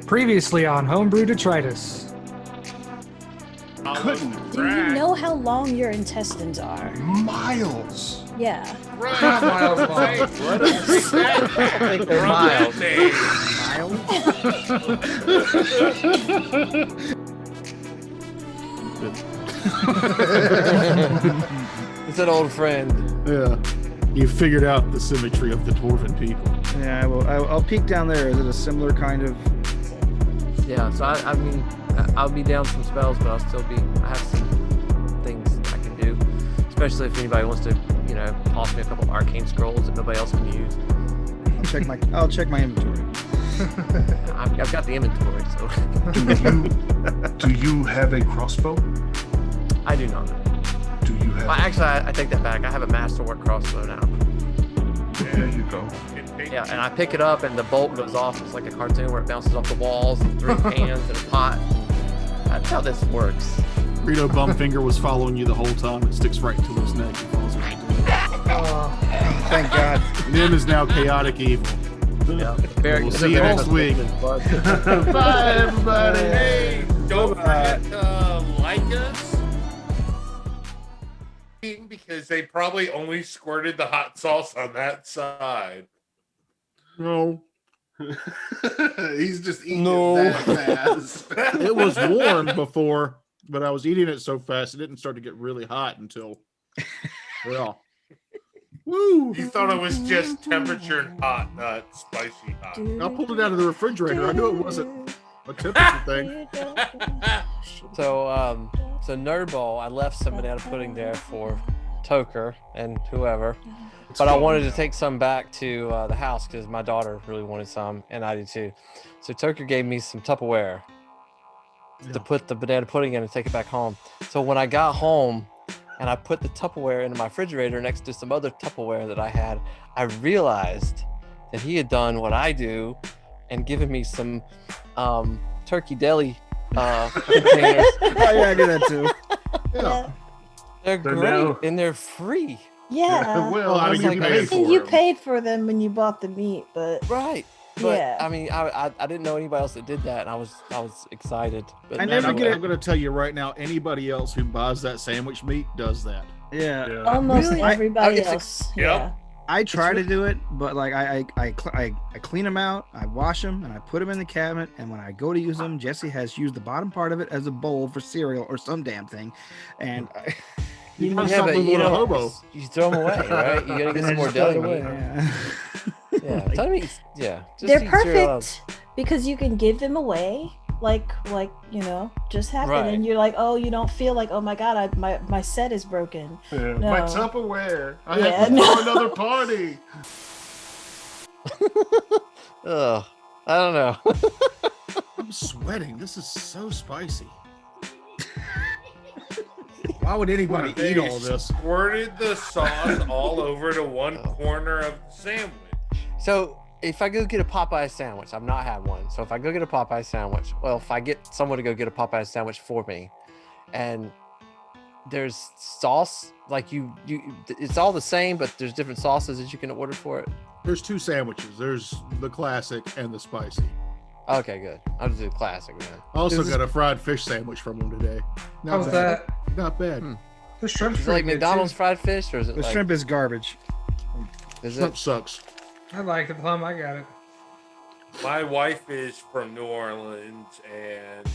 Previously on HomeBrew Detritus. Do you know how long your intestines are? Miles. Yeah. Right. Not miles long. What is that? I think they're miles. It's an old friend. Yeah. You figured out the symmetry of the dwarven people. Yeah, I'll peek down there. Is it a similar kind of? Yeah, so I mean, I'll be down some spells, but I have some things I can do. Especially if anybody wants to, toss me a couple arcane scrolls that nobody else can use. I'll check my inventory. I've got the inventory, so. Do you have a crossbow? I do not. Do you have? Well, actually, I take that back. I have a masterwork crossbow now. There you go. Yeah, and I pick it up and the bolt goes off. It's like a cartoon where it bounces off the walls and through pans and a pot. That's how this works. Rito Bumfinger was following you the whole time. It sticks right into his neck. He falls right into it. Oh, thank God. Nim is now chaotic evil. Yeah, We'll see you next week. Bye, everybody. Hey, don't forget to like us. Because they probably only squirted the hot sauce on that side. No. He's just eating No. it that fast. It was warm before, but I was eating it so fast it didn't start to get really hot until, well. Woo! You thought it was just temperature hot, not spicy hot. I pulled it out of the refrigerator. I knew it wasn't a temperature thing. So Nerdball, I left some banana pudding there for Toker and whoever, but I wanted to take some back to the house because my daughter really wanted some, and I did too. So Toker gave me some Tupperware to put the banana pudding in and take it back home. So when I got home and I put the Tupperware into my refrigerator next to some other Tupperware that I had, I realized that he had done what I do and given me some turkey deli containers. Oh yeah, I do that too. Yeah. They're great and they're free. Yeah. Well, I mean, you like, paid for You them. paid for them when you bought the meat, but Right. But yeah. I mean, I didn't know anybody else that did that, and I was excited. But I And never I'm get it. going to tell you right now, anybody else who buys that sandwich meat does that. Yeah. almost Really? everybody It's else. Yep. Yeah. I try to do it, but like I clean them out, I wash them, and I put them in the cabinet. And when I go to use them, Jesse has used the bottom part of it as a bowl for cereal or some damn thing, and You yeah, stop but with a hobo. you throw them away, right? You gotta get some more just throw it deli away. meat. Yeah. Yeah, tell me, yeah. Just They're eat cereal. perfect because you can give them away like just happen, Right. and you're like, oh, you don't feel like, oh my God, my set is broken. Yeah. No. My Tupperware. I Yeah, have to no. throw another party. Ugh, I don't know. I'm sweating. This is so spicy. Why would anybody They eat all this? Squirted the sauce all over to one corner of the sandwich. So if I go get a Popeye sandwich, I've not had one. So if I go get a Popeye sandwich, well, if I get someone to go get a Popeye sandwich for me, and there's sauce, like it's all the same, but there's different sauces that you can order for it. There's two sandwiches. There's the classic and the spicy. Okay, good. I'll just do the classic, man. I also Is got a fried fish sandwich from them today. Not How's bad. that? Not bad. The shrimp's Is it like McDonald's fried fish, or is it The like? shrimp is garbage. Is Shrimp it? sucks. I like the plum. I got it. My wife is from New Orleans, and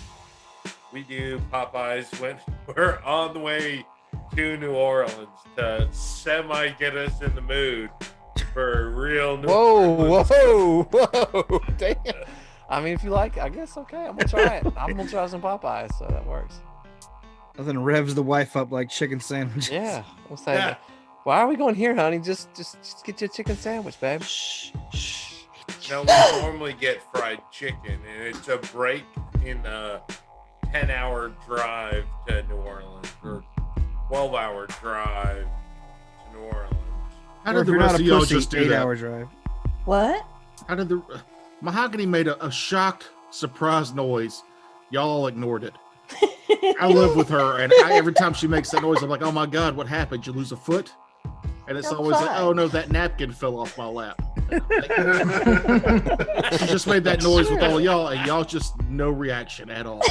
we do Popeyes when we're on the way to New Orleans to semi get us in the mood for real New Orleans. Whoa! Damn. I mean, if you like, I guess okay. I'm gonna try it. I'm gonna try some Popeyes, so that works. Nothing revs the wife up like chicken sandwiches. Yeah. We'll say. Yeah. Why are we going here, honey? Just get your chicken sandwich, babe. Shh. No, we normally get fried chicken, and it's a break in a 10-hour drive to New Orleans or 12-hour drive to New Orleans. How Or did if the you're rest not of a y'all pussy, just do 8-hour that? drive. What? How did the Mahogany made a shocked, surprised noise? Y'all all ignored it. I live with her, and every time she makes that noise, I'm like, "Oh my God, what happened? Did you lose a foot?" And it's You're always like, fine. oh no, that napkin fell off my lap. She just made that noise with all y'all, and y'all just no reaction at all.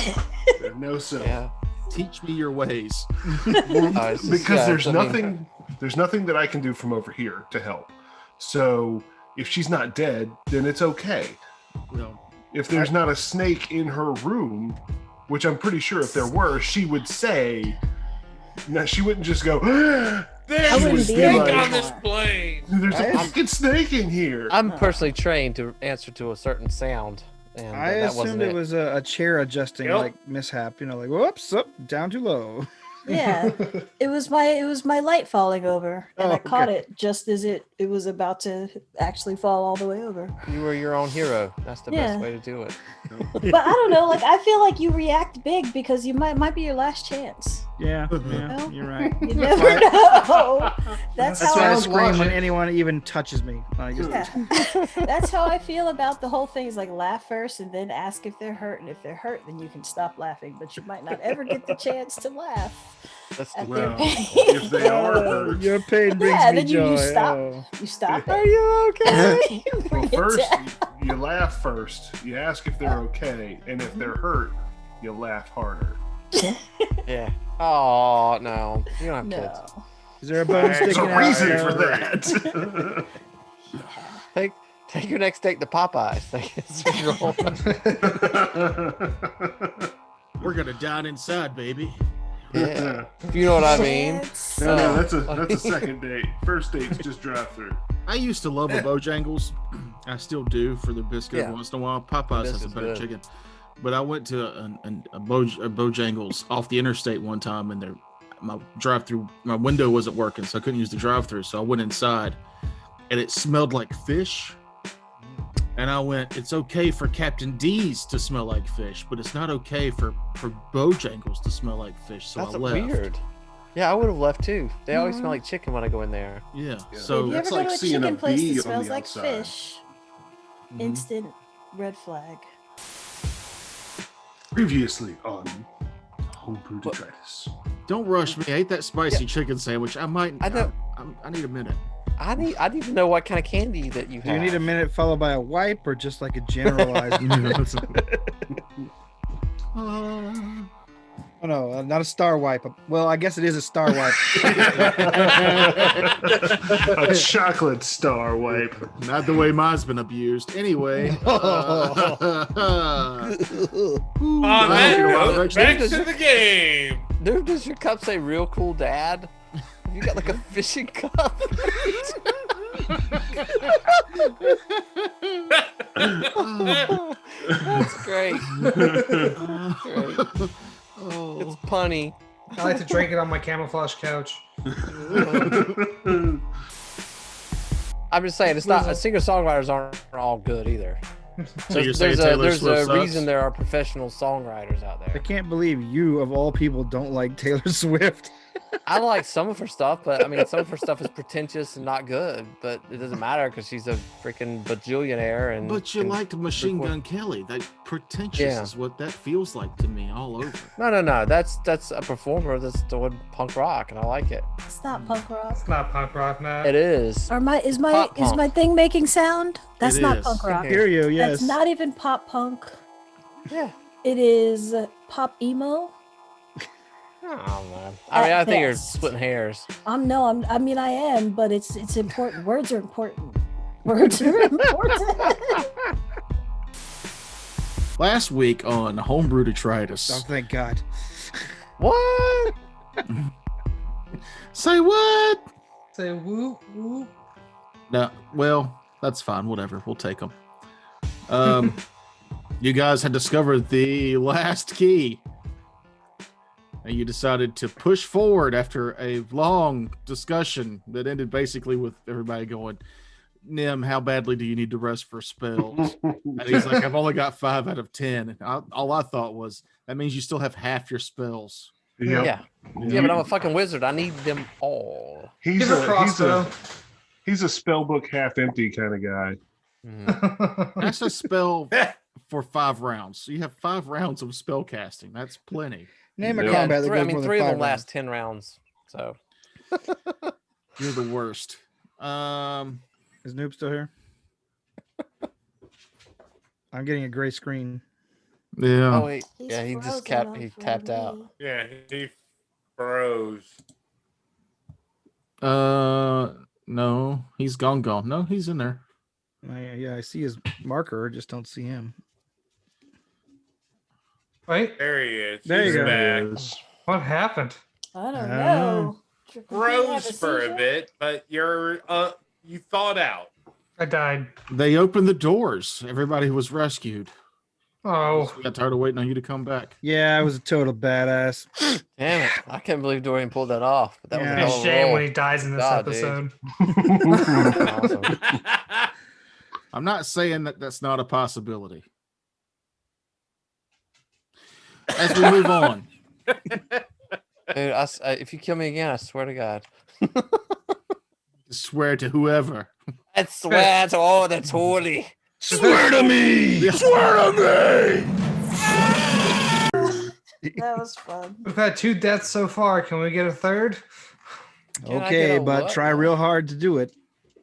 No, so. Yeah. Teach me your ways. It's just- Because yeah, there's I mean- nothing there's nothing that I can do from over here to help. So if she's not dead, then it's okay. You know, If there's not a snake in her room, which I'm pretty sure if there were, she would say, no, she wouldn't just go, There's I a wouldn't be snake able on to. this plane. there's a I- fucking snake in here. I'm personally trained to answer to a certain sound, and I that wasn't assumed it was a chair adjusting Yep. like mishap. You know, like whoops, up, down too low. Yeah, it was my light falling over, and Oh, I caught okay. it just as it was about to actually fall all the way over. You were your own hero. That's the Yeah. best way to do it. But I don't know, like I feel like you react big because you might be your last chance. Yeah, Well, yeah, you're right. You never know. That's That's how why I I scream when logic. anyone even touches me. Like, Yeah. That's how I feel about the whole thing. Is like laugh first and then ask if they're hurt, and if they're hurt, then you can stop laughing. But you might not ever get the chance to laugh That's at the their Well, pain. if they are oh, hurt, your pain brings Yeah, me then you joy. stop. Oh. You stop Are it. you okay? You well, bring it first down. you laugh first. You ask if they're okay, and if they're hurt, you laugh harder. Yeah. Oh no, you don't have kids. No. Is there a bone There's There's sticking a out? reason No. for that. Take your next date to Popeyes. we're gonna dine inside, baby. Yeah. You know what I mean? It's- No, no, that's a second date. First date's just drive through. I used to love a Bojangles. I still do for the biscuit Yeah. once in a while. Popeyes has a Biscuit's better good. chicken. But I went to a Bojangles off the interstate one time, and my drive-through, my window wasn't working, so I couldn't use the drive-through. So I went inside, and it smelled like fish. And I went, it's okay for Captain D's to smell like fish, but it's not okay for Bojangles to smell like fish. So That's I left. weird. Yeah, I would have left too. They always Mhm. smell like chicken when I go in there. Yeah. Yeah. So if you that's ever go like to a seeing a chicken place bee that on smells the like outside. fish, mhm. instant red flag. Previously on Homebrew Detritus. don't rush me. I ate that spicy chicken sandwich. I might. I know. I need a minute. I need to know what kind of candy that you have. Do you need a minute followed by a wipe or just like a generalized minute? Oh no, not a star wipe. Well, I guess it is a star wipe. A chocolate star wipe. Not the way mine's been abused. Anyway. On Ooh, that you know, note, Rex, back to the game. Dude, does your cup say "Real Cool Dad"? You got like a fishing cup. That's great. Great. Oh. It's punny. I like to drink it on my camouflage couch. I'm just saying, it's not. Singer-songwriters aren't all good either. So you're saying There's Taylor a Swift sucks? reason there are professional songwriters out I there. can't believe you, of all people, don't like Taylor Swift. I like some of her stuff, but I mean, some of her stuff is pretentious and not good. But it doesn't matter because she's a freaking bajillionaire. And But you can liked Machine record- Gun Kelly. That pretentious Yeah. is what that feels like to me all over. No. That's a performer that's doing punk rock, and I like it. It's not punk rock. It's not punk rock, man. It is. Or is Pop my punk. thing making sound? That's It not is. punk rock. I Hear you, yes. That's not even pop punk. Yeah. It is pop emo. Oh man. I mean, I think you're best. splitting hairs. I mean, I am, but it's important. Words are important. Words are important. Last week on Homebrew Oh, Detritus. thank God. What? Say what? Say woo woo. No, well, that's fine. Whatever. We'll take them. You guys had discovered the last key. And you decided to push forward after a long discussion that ended basically with everybody going, Nim, how badly do you need to rest for spells? And he's like, I've only got 5 out of 10. And all I thought was, that means you still have half your spells. Yep. Yeah. Yeah, but I'm a fucking wizard. I need them all. He's Give a a crossbow. he's a spell book half empty kind of guy. Mhm. That's a spell for 5 rounds. So you have 5 rounds of spell casting. That's plenty. Name a Yeah, Yeah, combat that three, I goes mean, more than 3 of 5 them rounds. last 10 rounds. So You're the worst. Is Noob still here? I'm getting a gray screen. Yeah. Oh wait, He's yeah, he just frozen he for tapped out. me. Yeah, he froze. No, he's gone. No, he's in there. Yeah, I see his marker. Just don't see him. Wait, There he is. There you He's go. There back. it is. what happened? I don't I know. Did your computer have Froze a for a seizure? bit, but you thawed out. I died. They opened the doors. Everybody was rescued. Oh, We got tired of waiting on you to come back. Yeah, I was a total badass. Damn it! I can't believe Dorian pulled that off. But that was a Yeah. hell it's a of a shame roll. when he dies in this God, dude. episode. Awesome. I'm not saying that that's not a possibility. As we move on, Dude, if you kill me again, I swear to God. swear to whoever. I swear to all that's holy. Swear to me! Swear to me! That was fun. We've had 2 deaths so far. Can we get a third? Can I Okay, get a but what? try real hard to do it.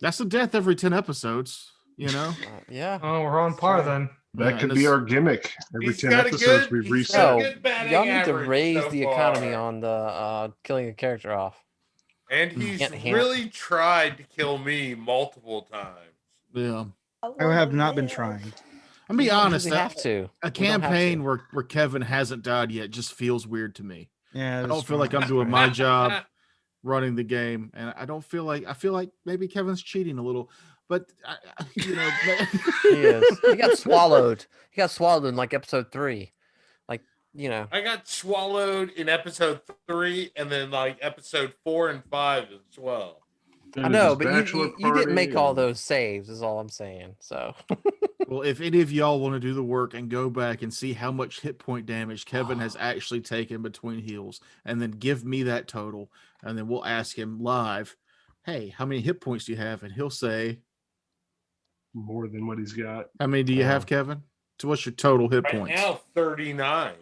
That's a death every 10 episodes, you know? Yeah. Oh, we're on par Sorry. then. That Yeah, could and be it's- our gimmick. Every He's 10 got a episodes, good- we he's reset. got a No, good batting y'all need to average raise so the economy far. on the killing a character off. And he's Hint, hint. really tried to kill me multiple times. Yeah. I have not been trying. I'll be You don't honest. really have to. A We don't have campaign to. where Kevin hasn't died yet just feels weird to me. Yeah, I that's don't feel like fine. I'm doing my job running the game, and I feel like maybe Kevin's cheating a little, but you know, He is. He got swallowed. He got swallowed in like episode 3. Like, you know. I got swallowed in episode 3 and then like episode 4 and 5 as well. I know, but you didn't make all those saves, is all I'm saying. So well, if any of y'all want to do the work and go back and see how much hit point damage Kevin has actually taken between heals, and then give me that total, and then we'll ask him live, hey, how many hit points do you have? And he'll say, More than what he's got. how many do you have, Kevin? So what's your total hit Right points? now, 39.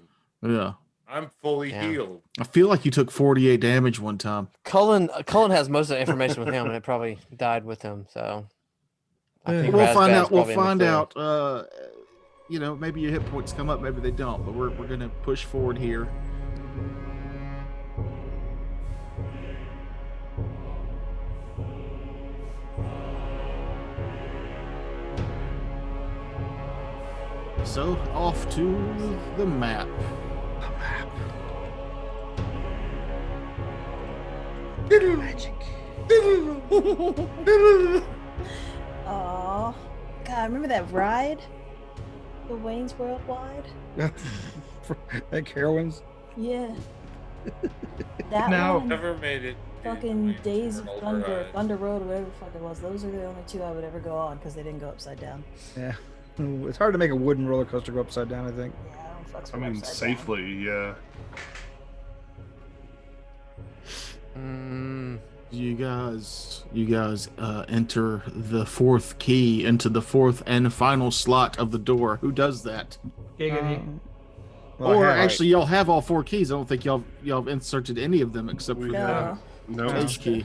Yeah. I'm fully Yeah. healed. I feel like you took 48 damage one time. Cullen has most of the information with him, and it probably died with him. So I think We'll find Razbad's out. We'll probably in the find clear. out. You know, maybe your hit points come up, maybe they don't. But we're gonna push forward here. So off to the map. Magic. Oh, God, remember that ride? The Wayne's World wide? Like heroines. Yeah. That No. one. Never made it. to Fucking Wayne's Days of World Thunder, Ride. Thunder Road, or whatever the fuck it was. Those are the only 2 I would ever go on because they didn't go upside down. Yeah. It's hard to make a wooden roller coaster go upside down, I think. Yeah, I don't fucks I with mean, upside down. safely, yeah. You guys enter the 4th key into the 4th and final slot of the door. Who does that? Giggity. Well, I Or have- actually, y'all have all 4 keys. I don't think y'all have inserted any of them except for We the have- No. No, H key.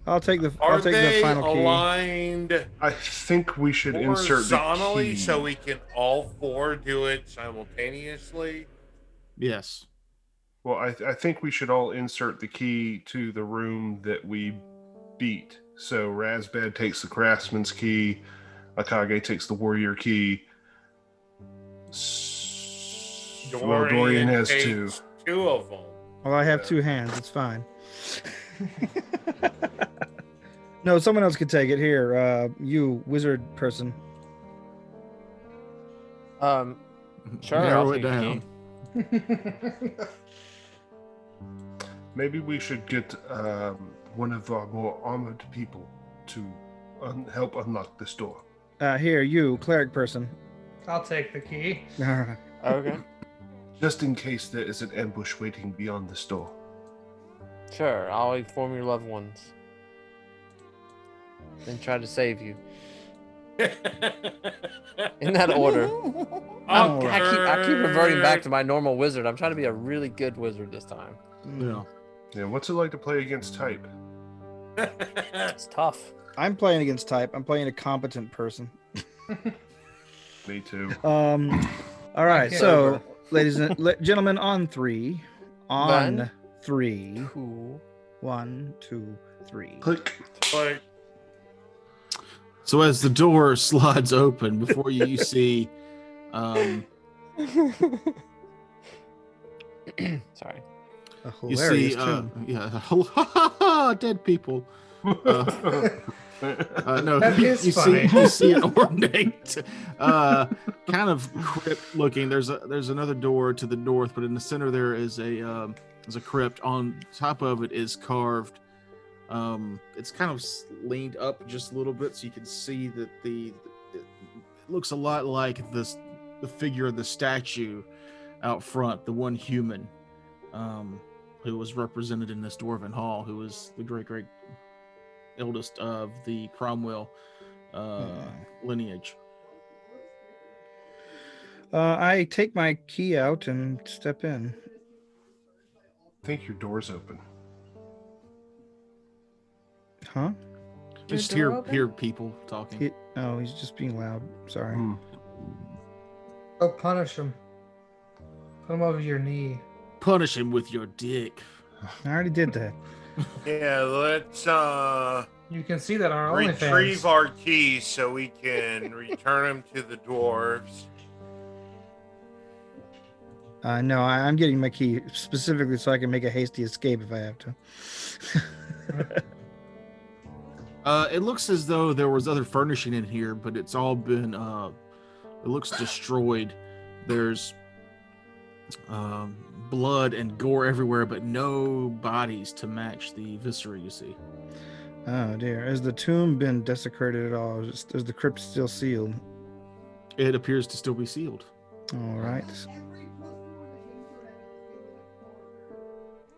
I'll take the Are I'll take the they final key. aligned I think we should insert the horizontally key. so we can all 4 do it simultaneously? Yes. Well, I think we should all insert the key to the room that we beat. So Razbad takes the craftsman's key, Akage takes the warrior key. Well, Dorian has takes 2. 2 of them. Well, I have 2 hands. It's fine. No, someone else could take it. Here, you wizard person. Sure. Narrow I'll it take a key. down. Maybe we should get one of our more armored people to help unlock this door. Here, you cleric person. I'll take the key. All right. Okay. Just in case there is an ambush waiting beyond this door. Sure. I'll inform your loved ones. Then try to save you. In that order. I keep reverting back to my normal wizard. I'm trying to be a really good wizard this time. Yeah. Yeah, what's it like to play against type? It's tough. I'm playing against type. I'm playing a competent person. Me too. All right, Okay. so ladies and gentlemen, on three. On One. three. Cool. 1, 2, 3. Click. Like, So as the door slides open before you, you see Sorry. A you hilarious see tune. dead people. No, That is you funny. see an ornate kind of crypt looking. There's another door to the north, but in the center there is a crypt. On top of it is carved. It's kind of leaned up just a little bit, so you can see that it looks a lot like the figure of the statue out front, the one human who was represented in this dwarven hall, who was the great eldest of the Cromwell lineage. I take my key out and step in. I think your door's open. Huh? Your Just door hear open? people talking. Oh, he's just being loud. Sorry. Hmm. Go punish him. Put him over your knee. Punish him with your dick. I already did that. yeah, let's You can see that on our retrieve OnlyFans. our keys so we can return them to the dwarves. No, I'm getting my key specifically so I can make a hasty escape if I have to. It looks as though there was other furnishing in here, but it's all been it looks destroyed. There's blood and gore everywhere, but no bodies to match the viscera you see. Oh dear. Has the tomb been desecrated at all? Is the crypt still sealed? It appears to still be sealed. All right.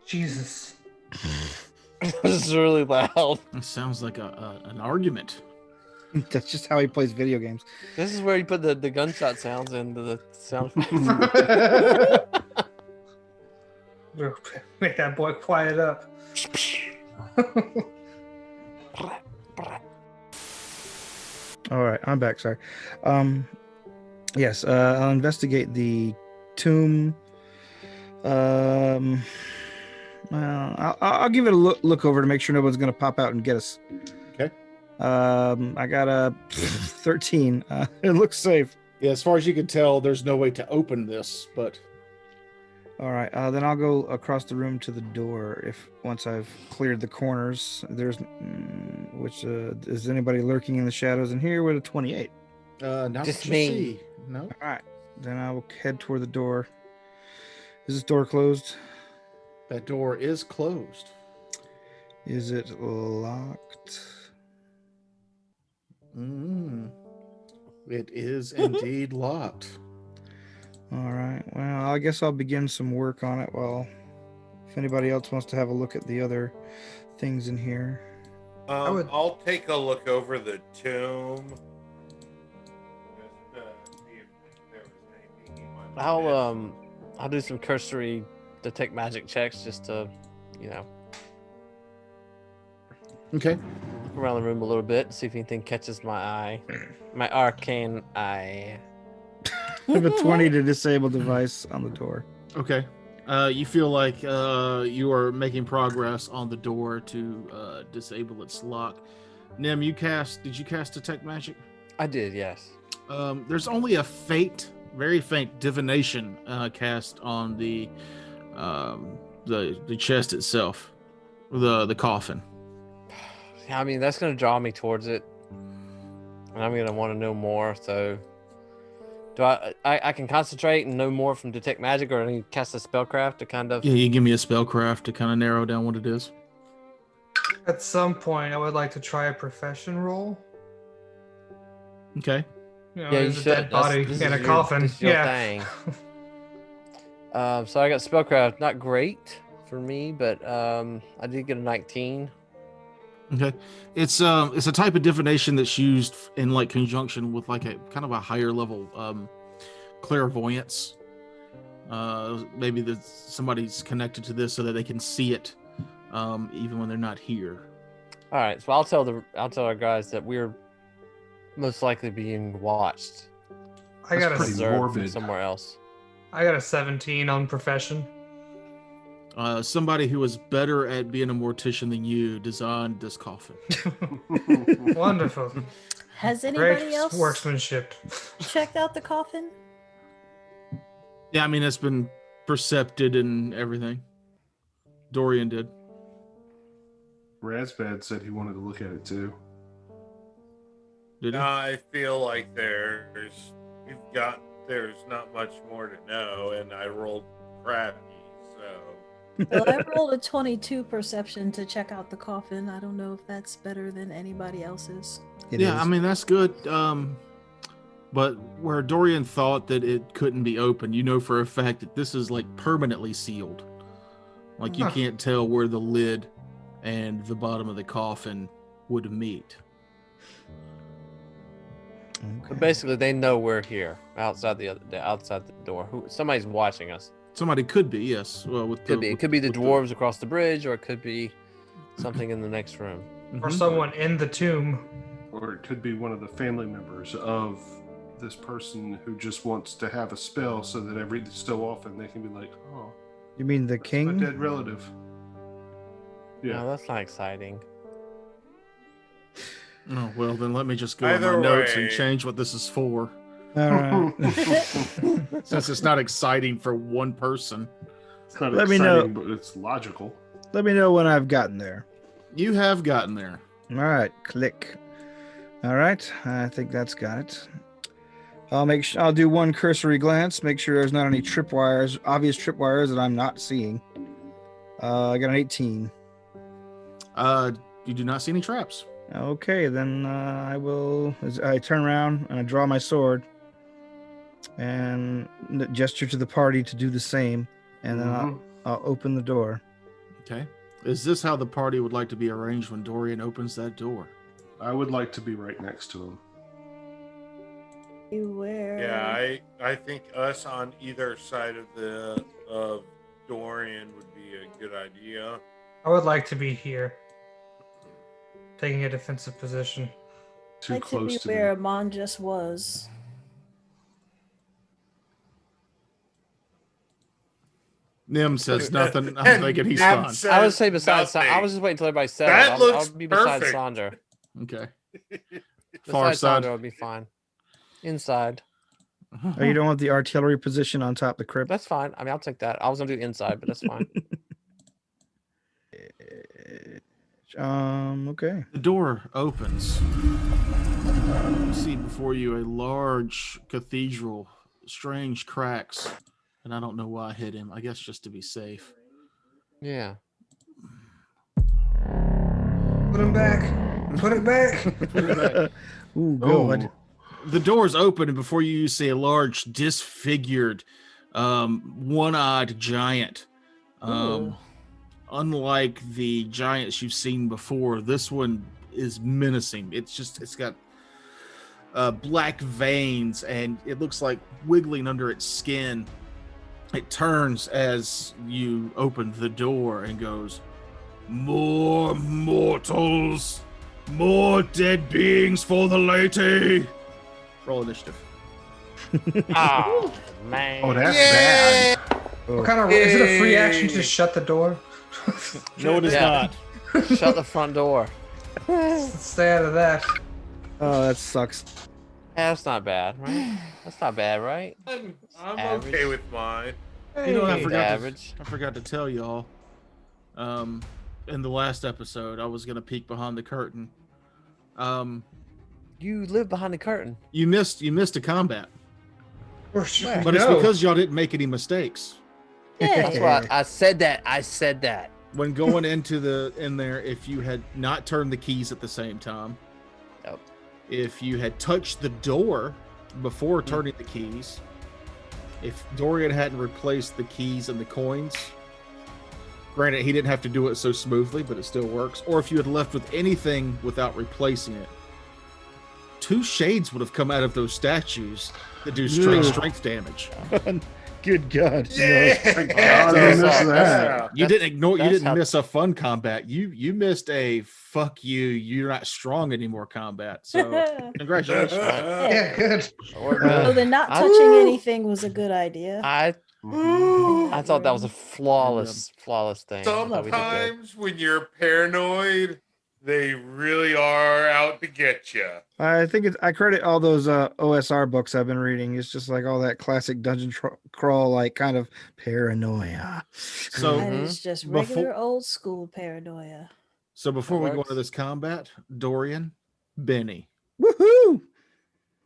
Jesus. This is really loud. It sounds like an argument. That's just how he plays video games. This is where you put the gunshot sounds into the sound. Make that boy quiet up. All right, I'm back. Sorry. Yes, I'll investigate the tomb. Well, I'll give it a look over to make sure no one's going to pop out and get us. Okay. I got a 13. It looks safe. Yeah, as far as you can tell, there's no way to open this, but All right, then I'll go across the room to the door. Once I've cleared the corners, there's is anybody lurking in the shadows in here with a 28? not Just what you me. see. No. All right, then I will head toward the door. Is this door closed? That door is closed. Is it locked? It is indeed locked. All right. Well, I guess I'll begin some work on it. Well, if anybody else wants to have a look at the other things in here. I'll take a look over the tomb. Just, see if there was anything you wanted to miss. I'll do some cursory detect magic checks just to, Okay. look around the room a little bit, see if anything catches my eye. My arcane eye. I have a 20 to disable device on the door. Okay. You feel like you are making progress on the door to disable its lock. Nim, did you cast detect magic? I did, yes. There's only a very faint divination cast on the chest itself, the coffin. I mean, that's going to draw me towards it. And I'm going to want to know more, so... Do I can concentrate and know more from detect magic, or I need to cast a spellcraft to kind of... Yeah, you give me a spellcraft to kind of narrow down what it is. At some point, I would like to try a profession roll. Okay. You know, Yeah, you there's a should. dead body This in a is your- coffin. this is your Yeah. thing. So I got spellcraft, not great for me, but I did get a 19. Okay. It's a type of divination that's used in like conjunction with like a kind of a higher level clairvoyance. Maybe that somebody's connected to this so that they can see it even when they're not here. All right, so I'll tell our guys that we're most likely being watched, I got pretty a observed from morbid. somewhere else. I got a 17 on profession. Somebody who was better at being a mortician than you designed this coffin. Wonderful. Has Great anybody else workmanship. checked out the coffin? Yeah, I mean, it's been percepted and everything. Dorian did. Razbad said he wanted to look at it too. Did he? I feel like there's not much more to know, and I rolled crappy, so Well, I rolled a 22 perception to check out the coffin. I don't know if that's better than anybody else's. It Yeah, is. I mean, that's good. But where Dorian thought that it couldn't be opened, you know for a fact that this is like permanently sealed. Like you Huh. can't tell where the lid and the bottom of the coffin would meet. Okay. But basically, they know we're here outside the door. Somebody's watching us. Somebody could be, yes. Well, with Could be. It could be the with dwarves across the bridge, or it could be something in the next room. Or Mhm. someone in the tomb. Or it could be one of the family members of this person who just wants to have a spell so that every so often they can be like, oh, You mean the that's my king? dead relative. Yeah. No, that's not exciting. Oh, well, then let me just go in Either my notes and way- change what this is for. All right. Since it's not exciting for one person. It's not Let me know. exciting, but it's logical. Let me know when I've gotten there. You have gotten there. All right, click. All right, I think that's got it. I'll do one cursory glance, make sure there's not any tripwires, obvious tripwires that I'm not seeing. I got an 18. You do not see any traps. Okay, then I turn around and I draw my sword and gesture to the party to do the same, and then Mhm. I'll open the door. Okay. Is this how the party would like to be arranged when Dorian opens that door? I would like to be right next to him. Beware. yeah, I think us on either side of Dorian would be a good idea. I would like to be here. Taking a defensive position. Too Like to close be to where me. Amon just was. Nim says nothing. I'm thinking he's Nam fine. says I would say besides. nothing. I was just waiting until everybody said That it. I'll looks be beside perfect. Sandra. Okay. Far Beside side. Sandra would be fine. Inside. Oh, you don't want the artillery position on top of the crypt? That's fine. I mean, I'll take that. I was gonna do inside, but that's fine. Okay. The door opens. You see before you a large cathedral, strange cracks, and I don't know why I hit him. I guess just to be safe. Yeah. Put him back. Put it back. Ooh, Oh, good. The doors open, and before you see a large, disfigured, one-eyed giant. Unlike the giants you've seen before, this one is menacing. It's got black veins, and it looks like wiggling under its skin. It turns as you open the door and goes, "More mortals, more dead beings for the lady." Roll initiative. Oh man. Oh, that's bad. What kind of is it a free action to shut the door? No, it is Yeah. not. Shut the front door. Let's stay out of that. Oh, that sucks. Yeah, that's not bad, right? That's not bad, right? I'm Average. okay with mine. You know, I Hey. Average. forgot to tell y'all. In the last episode, I was gonna peek behind the curtain. You live behind the curtain. You missed a combat, We're sure- but it's no. because y'all didn't make any mistakes That's Yay. why I said that. I said that. when going into in there. If you had not turned the keys at the same time, Yep. if you had touched the door before turning the keys, if Dorian hadn't replaced the keys and the coins. Granted, he didn't have to do it so smoothly, but it still works. Or if you had left with anything without replacing it, 2 shades would have come out of those statues that do Ooh. strength damage. Good God. God, I missed that. You didn't ignore. You that's didn't how- miss a fun combat. You missed a fuck you. You're not strong anymore combat. So congratulations. Yeah, good. We're Uh, So good. then not I- touching anything was a good idea. I Mhm. thought that was a flawless thing. that we did good. Sometimes when you're paranoid, they really are out to get you. I think I credit all those OSR books I've been reading. It's just like all that classic dungeon crawl, like kind of paranoia. So That Mhm. is just before- regular old school paranoia. so before we go works. into this combat, Dorian, Benny, Woohoo!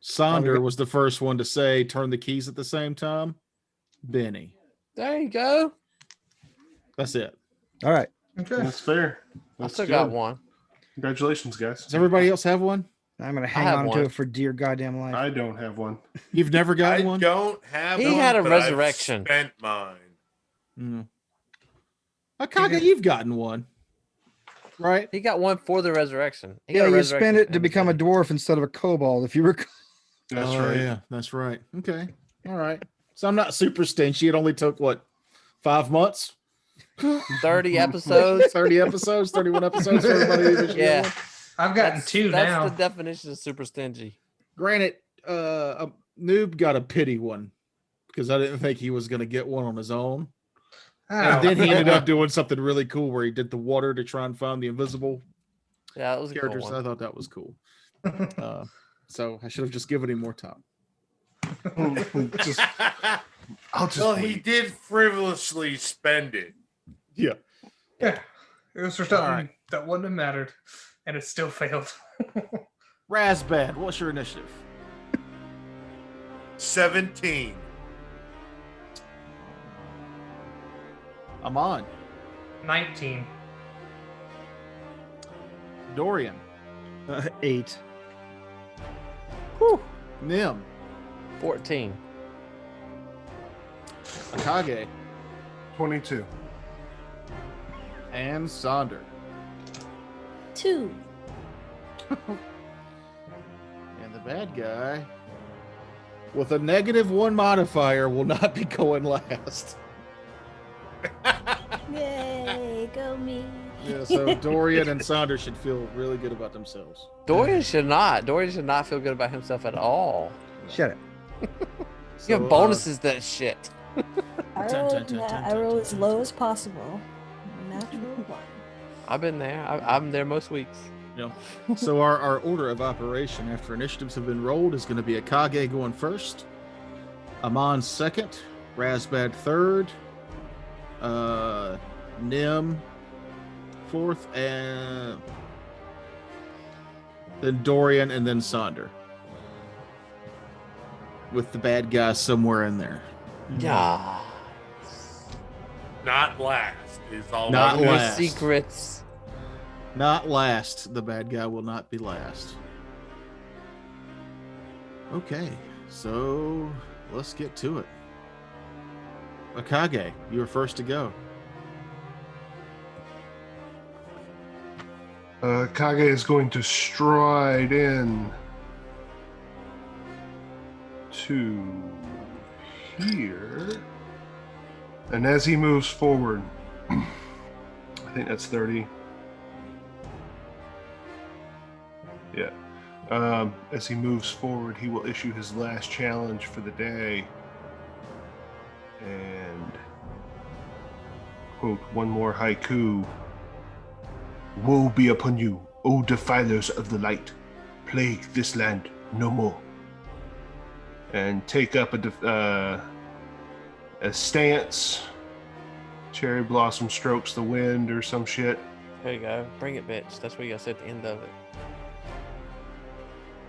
Sonder was the first one to say turn the keys at the same time. Benny. There you go. That's it. All right. Okay. That's fair. I That's still good. got one. Congratulations, guys. Does everybody else have one? I'm gonna hang have on to one. it for dear goddamn life. I don't have one. You've never I gotten one? don't have He one, had a but I've resurrection. spent mine. Mm. Akaga, you've gotten one. Right? He got one for the resurrection. He Yeah, got a you resurrection spend it to and become a thing. dwarf instead of a kobold, if you recall. That's Oh, right. Yeah, that's right. Okay. All right. So I'm not super stingy. It only took what, 5 months? 30 episodes. 30 episodes, 31 episodes for everybody to eventually get Yeah. one? I've gotten two That's now. the definition of super stingy. Granted, a noob got a pity one because I didn't think he was going to get one on his own. Ow. And then he ended up doing something really cool where he did the water to try and find the invisible Yeah, that was a cool characters. one. I thought that was cool. So I should have just given him more time. Just, I'll just Well, he wait. did frivolously spend it. Yeah. Yeah. It was for something Alright. that wouldn't have mattered, and it still failed. Razbad, what's your initiative? 17. I'm on. 19. Dorian. 8. Nim. 14. Akage. 22. And Sonder. 2. And the bad guy, with a -1 modifier, will not be going last. Yay, go me. Yeah, so Dorian and Sonder should feel really good about themselves. Dorian should not. Dorian should not feel good about himself at all. Shut it. You So, have bonuses that shit. I roll as low as possible. Natural 1. I've been there. I'm there most weeks. So our order of operation after initiatives have been rolled is going to be Akage going first, Amon second, Razbad third, Nim fourth, and then Dorian, and then Sonder. With the bad guy somewhere in there. Yeah. Not last is all. Not I will last. say. Secrets. Not last. The bad guy will not be last. Okay, so let's get to it. Akage, you were first to go. Kage is going to stride in to here. And as he moves forward, I think that's 30. Yeah. As he moves forward, he will issue his last challenge for the day. And quote, one more haiku. Woe be upon you, O defilers of the light. Plague this land no more. And take up a stance. Cherry blossom strokes the wind or some shit. There you go. Bring it, bitch. That's what you gotta say at the end of it.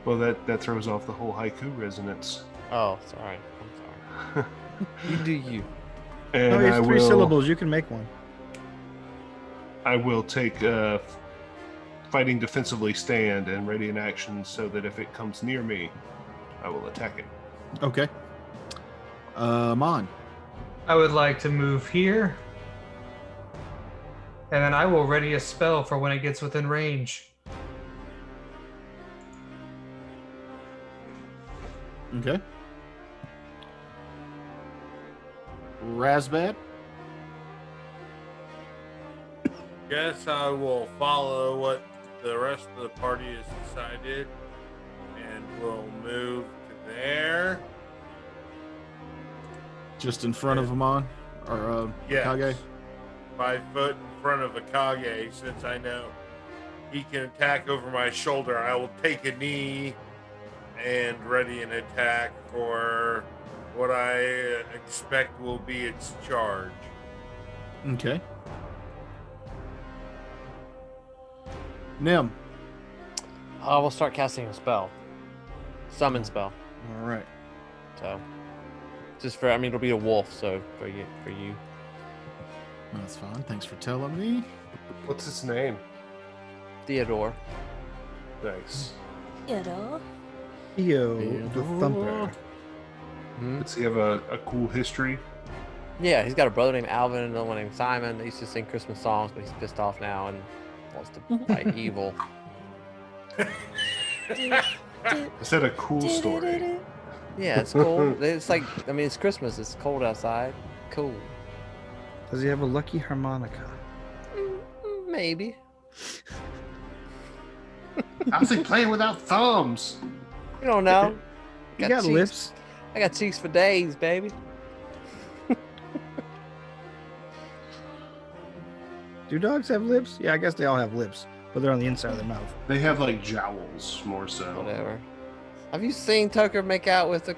Well, that throws off the whole haiku resonance. Oh, sorry. I'm sorry. You do you. And No, I it's 3 will, syllables. You can make one. I will take fighting defensively stand and ready in action so that if it comes near me, I will attack it. Okay. Mon. I would like to move here. And then I will ready a spell for when it gets within range. Okay. Razbad. Guess I will follow what the rest of the party has decided, and we'll move to there. Just in front of Amon or Yes. Kage. 5 foot in front of Akage, since I know he can attack over my shoulder. I will take a knee and ready an attack for what I expect will be its charge. Okay. Nim. I will start casting a spell. Summon spell. All right. So, just for, I mean, it'll be a wolf, so for you. That's fine. Thanks for telling me. What's his name? Theodore. Nice. You know. Theo the Thumper. Does he have a cool history? Yeah, he's got a brother named Alvin and another one named Simon. They used to sing Christmas songs, but he's pissed off now and wants to fight evil. Is that a cool story? Yeah, it's cool. It's like, I mean, it's Christmas. It's cold outside. Cool. Does he have a lucky harmonica? Maybe. How's he playing without thumbs? You don't know. He got cheeks. lips. I got cheeks for days, baby. Do dogs have lips? Yeah, I guess they all have lips, but they're on the inside of their mouth. They have like jowls more so. Whatever. Have you seen Tucker make out with a...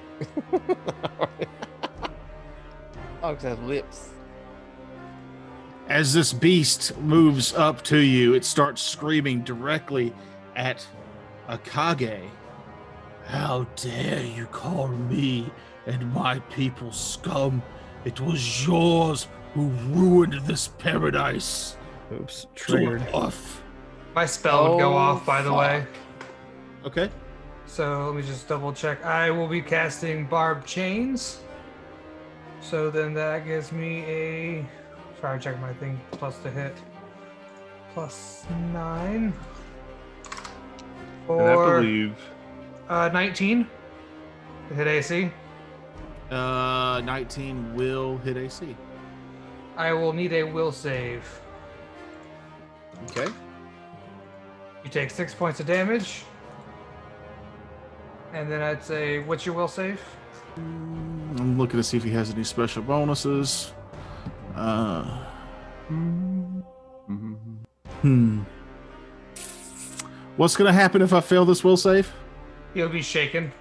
Dogs have lips. As this beast moves up to you, it starts screaming directly at Akage. How dare you call me and my people scum? It was yours who ruined this paradise. Oops, triggered. Off. My spell would go off, by the way. Okay. So let me just double check. I will be casting Barb Chains. So then that gives me a... Sorry, check my thing. Plus the hit. Plus 9. And I For believe 19. To hit AC. 19 will hit AC. I will need a will save. Okay. You take 6 points of damage. And then I'd say, what's your will save? I'm looking to see if he has any special bonuses. What's gonna happen if I fail this will save? You'll be shaken.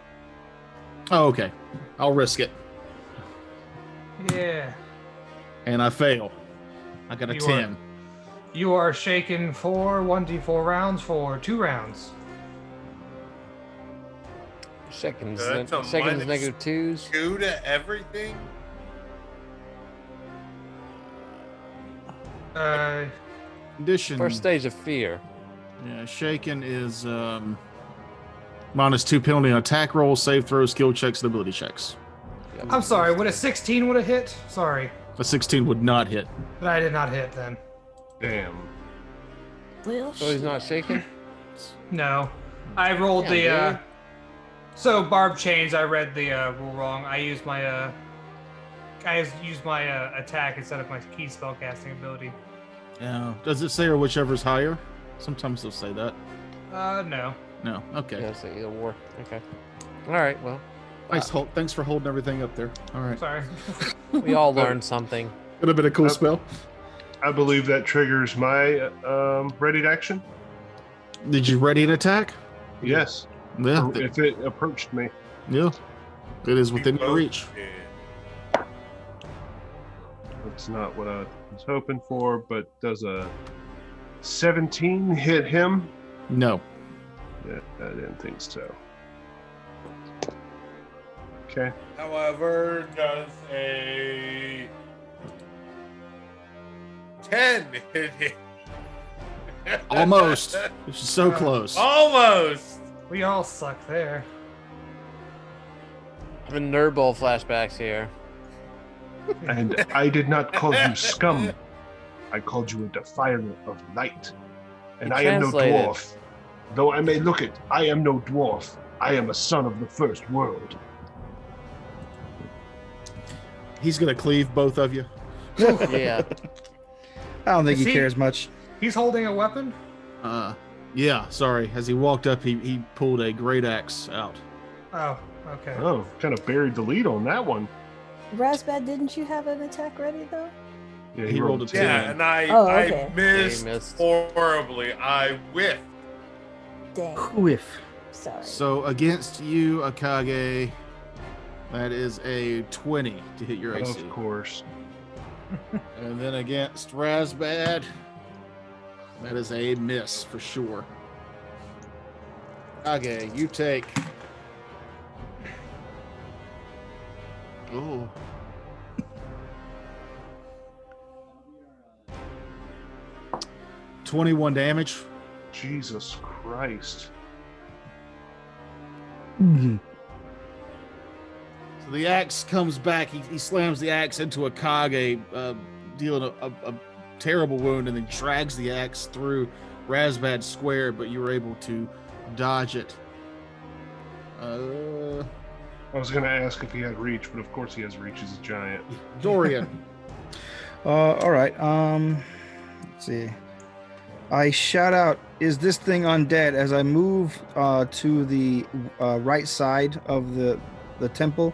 Oh, okay. I'll risk it. Yeah. And I fail. I got a You 10. You are shaken for 1d4 rounds for 2 rounds. Seconds. That's a Seconds minus -2s. 2 to everything? Condition. First stage of fear. Yeah, shaken is -2 penalty on attack rolls, save throws, skill checks, and ability checks. I'm sorry, would a 16 would have hit? Sorry. A 16 would not hit. But I did not hit then. damn. Well, So he's not shaking? No. I rolled Yeah, So Barb Chains, I read the rule wrong. I used my attack instead of my key spell casting ability. Yeah. Does it say or whichever's higher? Sometimes they'll say that. No. No. Okay. Yeah, so either war. Okay. All right, well. Nice. Thanks for holding everything up there. All right. Sorry. We all learned something. Could have been a cool spell. I believe that triggers my ready to action. Did you ready an attack? Yes. Yeah. Or if it approached me. Yeah. It is within your reach. That's not what I was hoping for, but does a 17 hit him? No. Yeah, I didn't think so. Okay. However, does a 10 hit him? Almost. It's so close. Almost. We all suck there. Having nerd ball flashbacks here. And I did not call you scum. I called you a defiler of light. And You I am no translated. dwarf. Though I may look it, I am no dwarf. I am a son of the first world. He's gonna cleave both of you. Yeah. I don't think Is he he- cares much. He's holding a weapon. Yeah. Sorry. As he walked up, he pulled a great axe out. Oh, okay. Oh, kind of buried the lead on that one. Razbad, didn't you have an attack ready though? Yeah, He rolled a 10. Yeah, and I Oh, okay. I missed, Yeah, he missed. horribly. I whiffed. Dang. Whiff. Sorry. So against you, Akage, that is a 20 to hit your AC. Of course. And then against Razbad, that is a miss for sure. Akage, you take. Oh. $21 damage. Jesus Christ. Mhm. So the axe comes back. He slams the axe into Akage, dealing a terrible wound, and then drags the axe through Razbad's square, but you were able to dodge it. I was going to ask if he had reach, but of course he has reach as a giant. Dorian. All right. Let's see. I shout out, "Is this thing undead?" as I move to the right side of the temple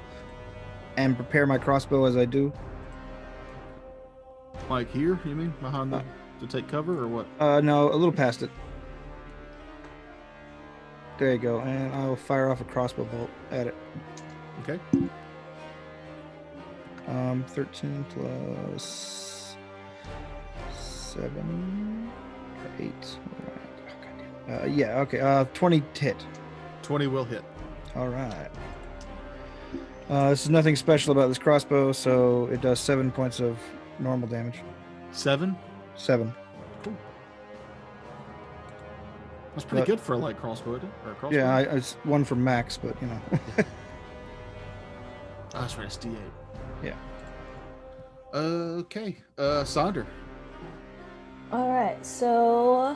and prepare my crossbow as I do. Like here, you mean? Behind the to take cover or what? No, a little past it. There you go. And I'll fire off a crossbow bolt at it. Okay. 13 plus 7 or 8. Oh, goddamn. Yeah, okay. 20 to hit. 20 will hit. All right. This is nothing special about this crossbow, so it does 7 points of normal damage. 7. 7. That's pretty But- good for a light crossbow, isn't it? Or a crossbow? Yeah, it's one for max, but you know. Oh, that's right. It's D8. Yeah. Okay. Sonder. All right, so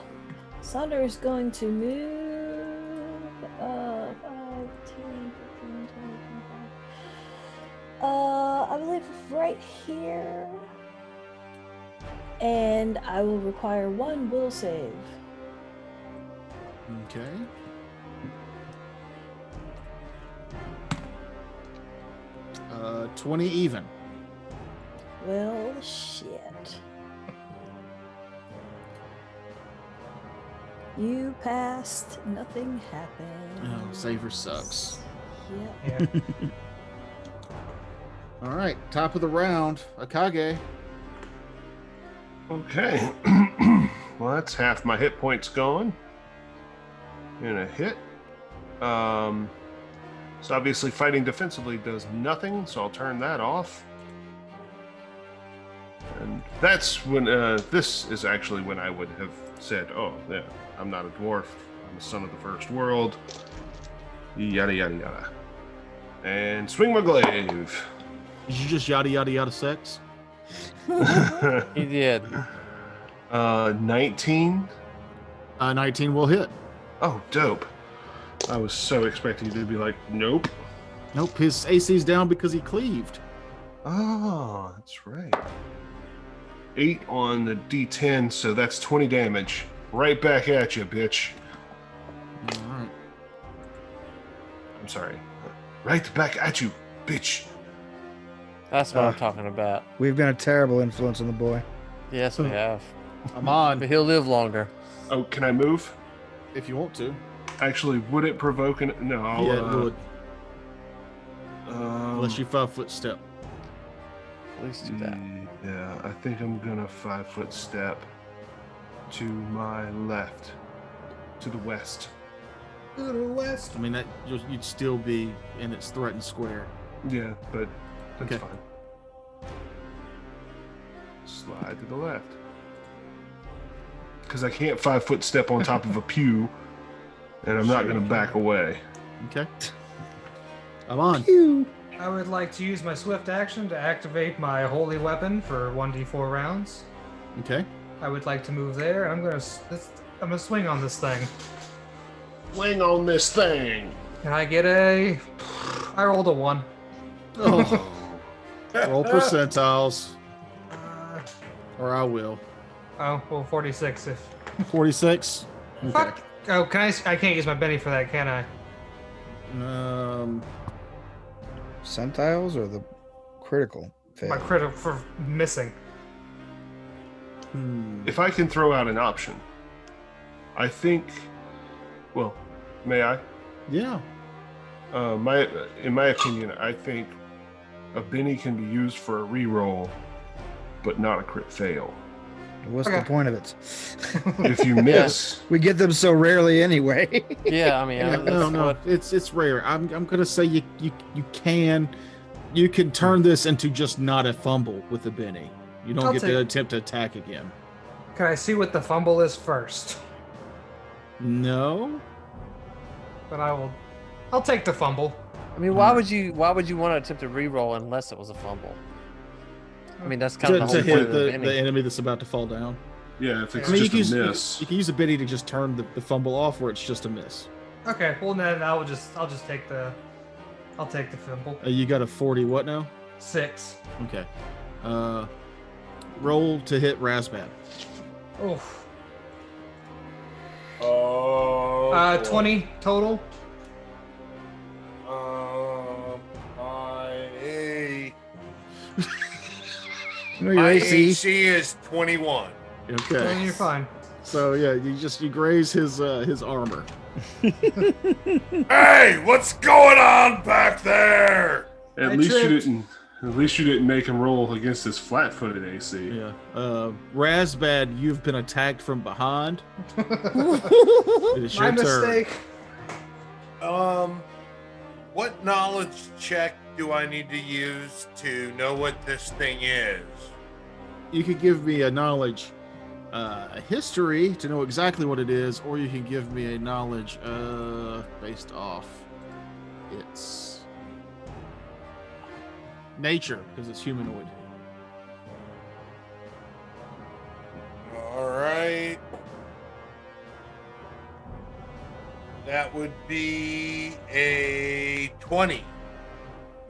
Sonder is going to move 5, 10, 15, 20, 25. I believe right here. And I will require 1 will save. Okay. Uh, 20 even. Well, shit. You passed, nothing happened. Oh, Saver sucks. Yep. Yeah. All right, top of the round, Akage. Okay. Well, that's half my hit points gone. And a hit. So obviously fighting defensively does nothing, so I'll turn that off. And that's when, this is actually when I would have said, oh, yeah, I'm not a dwarf. I'm a son of the first world. Yada, yada, yada. And swing my glaive. Did you just yada yada yada sex? He did. 19. 19 will hit. Oh, dope. I was so expecting you to be like, nope. Nope, his AC's down because he cleaved. Oh, that's right. 8 on the D10, so that's 20 damage. Right back at you, bitch. All right. I'm sorry. Right back at you, bitch. That's what I'm talking about. We've been a terrible influence on the boy. Yes, we have. I'm on. But he'll live longer. Oh, can I move? If you want to. Actually, would it provoke an... No, I'll... Yeah, it would. Um, Unless you 5-foot step. At least do that. Yeah, I think I'm gonna 5-foot step to my left. To the west. To the west. I mean, that you'd still be in its threatened square. Yeah, but that's Okay. fine. Slide to the left. Because I can't 5-foot step on top of a pew, and I'm not going to back away. Okay. I'm on. I would like to use my swift action to activate my holy weapon for 1d4 rounds. Okay. I would like to move there. I'm gonna swing on this thing. Swing on this thing. And I get I rolled a 1. Oh. Roll percentiles, Uh, or I will. oh, well, 46 if. 46. Okay. Fuck. Oh, can I can't use my Benny for that, can I? Centiles or the critical fail? My crit for missing. If I can throw out an option, I think. Well, may I? Yeah. In my opinion, I think a Benny can be used for a reroll, but not a crit fail. What's Okay. the point of it? If you miss, We get them so rarely anyway. Yeah, I mean, No. It's rare. I'm gonna say you can turn this into just not a fumble with a Benny. You don't I'll get take- to attempt to attack again. Can I see what the fumble is first? No. Then I'll take the fumble. I mean, why would you want to attempt a reroll unless it was a fumble? I mean, that's kind To of the whole point hit of the the Benny. enemy that's about to fall down. yeah, if it's I mean, just you a miss. can use a Benny to just turn the fumble off where it's just a miss. Okay, well then I'll just take the fumble. You got a 40 what now? 6. Okay. Roll to hit Razbat. Oof. Oh. boy. 20 total. Oh, My AC. AC is 21. Then Okay. you're fine. So yeah, you graze his armor. Hey, what's going on back there? At I least you tripped. didn't. At least you didn't make him roll against his flat-footed AC. Yeah. Razbad, you've been attacked from behind. It is My your turn. mistake. What knowledge check do I need to use to know what this thing is? You could give me a knowledge, a history to know exactly what it is, or you can give me a knowledge based off its nature because it's humanoid. All right. That would be a 20.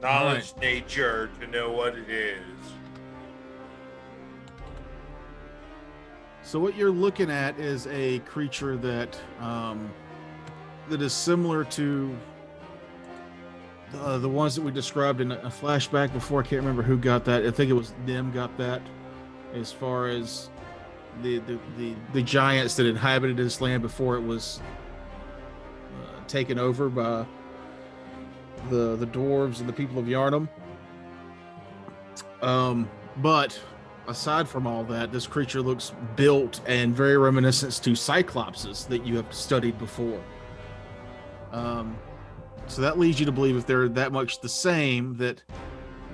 Knowledge nature to know what it is. So what you're looking at is a creature that that is similar to the ones that we described in a flashback before. I can't remember who got that. I think it was Nim got that. As far as the giants that inhabited this land before it was taken over by the dwarves and the people of Yarnum. But aside from all that, this creature looks built and very reminiscent to cyclopses that you have studied before. So that leads you to believe if they're that much the same, that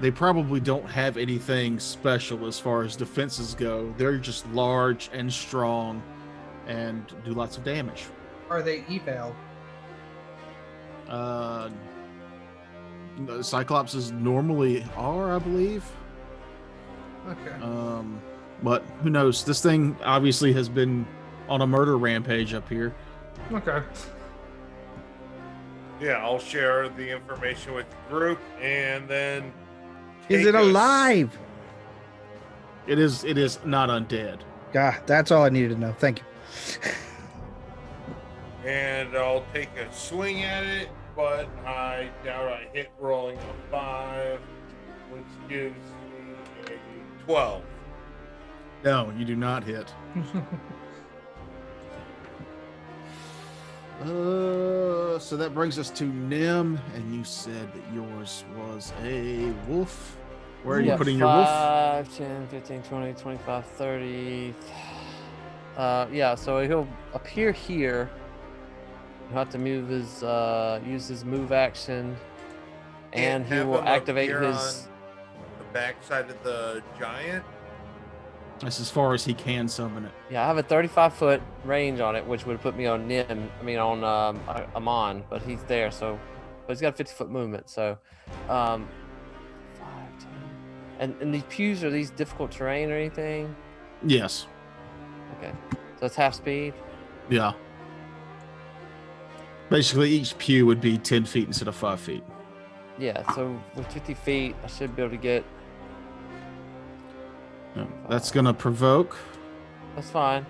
they probably don't have anything special as far as defenses go. They're just large and strong and do lots of damage. Are they eval? Cyclopses normally are, I believe. Okay. But who knows? This thing obviously has been on a murder rampage up here. Okay. Yeah, I'll share the information with the group and then. Is take it us- alive? It is not undead. God, that's all I needed to know. Thank you. And I'll take a swing at it, but I doubt I hit rolling a 5, which gives me a 12. No, you do not hit. So that brings us to Nim, and you said that yours was a wolf. Where are you Yeah, putting your wolf? 5, 10, 15, 20, 25, 30. Yeah, so he'll appear here. He'll have to move his use his move action, and he Have will him activate appear his. on the backside of the giant. That's as far as he can summon it. Yeah, I have a 35-foot range on it, which would put me on Nim. I mean, on Amon, but he's there, so. But he's got a 50-foot movement, so. 5, 10. And these pews, are these difficult terrain or anything? Yes. Okay, so it's half speed. Yeah. Basically, each pew would be 10 feet instead of 5 feet. Yeah, so with 50 feet, I should be able to get No, that's gonna provoke. That's fine.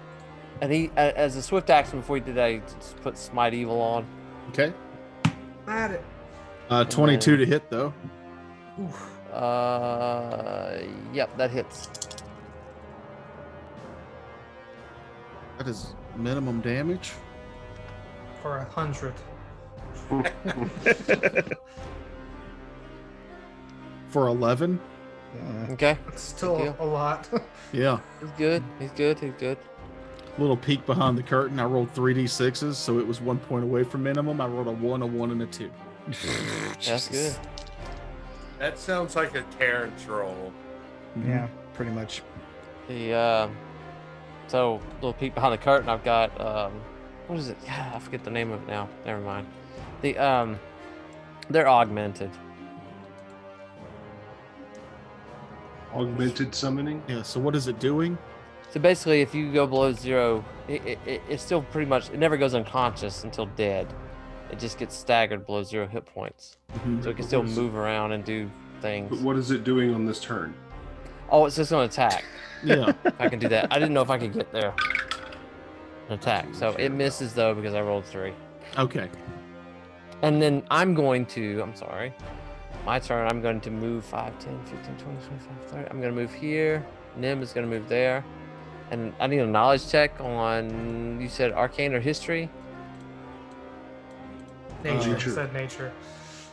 And he, as a swift action before he did that, he just put Smite Evil on. Okay. At it. 22 to hit though. Oof. Yep, that hits. That is minimum damage. For 100. For 11. Okay. That's still deal. a lot. Yeah. He's good. He's good. He's good. Little peek behind the curtain. I rolled 3d6s, so it was 1 point away from minimum. I rolled a 1, a 1, and a 2. That's good. That sounds like a Terrence roll. Yeah, pretty much. The so little peek behind the curtain. I've got what is it? Yeah, I forget the name of it now. Never mind. The they're augmented. Augmented summoning. Yeah. So what is it doing? So basically, if you go below 0, it's still pretty much. It never goes unconscious until dead. It just gets staggered below 0 hit points. Mhm. So it can still move around and do things. But what is it doing on this turn? Oh, it's just gonna attack. Yeah. If I can do that. I didn't know if I could get there. An attack. So it misses though because I rolled 3. Okay. And then I'm going to, I'm sorry, my turn, I'm going to move 5, 10, 15, 20, 25, 30. I'm going to move here. Nim is going to move there. And I need a knowledge check on, you said arcane or history? Nature. Nature. Said nature.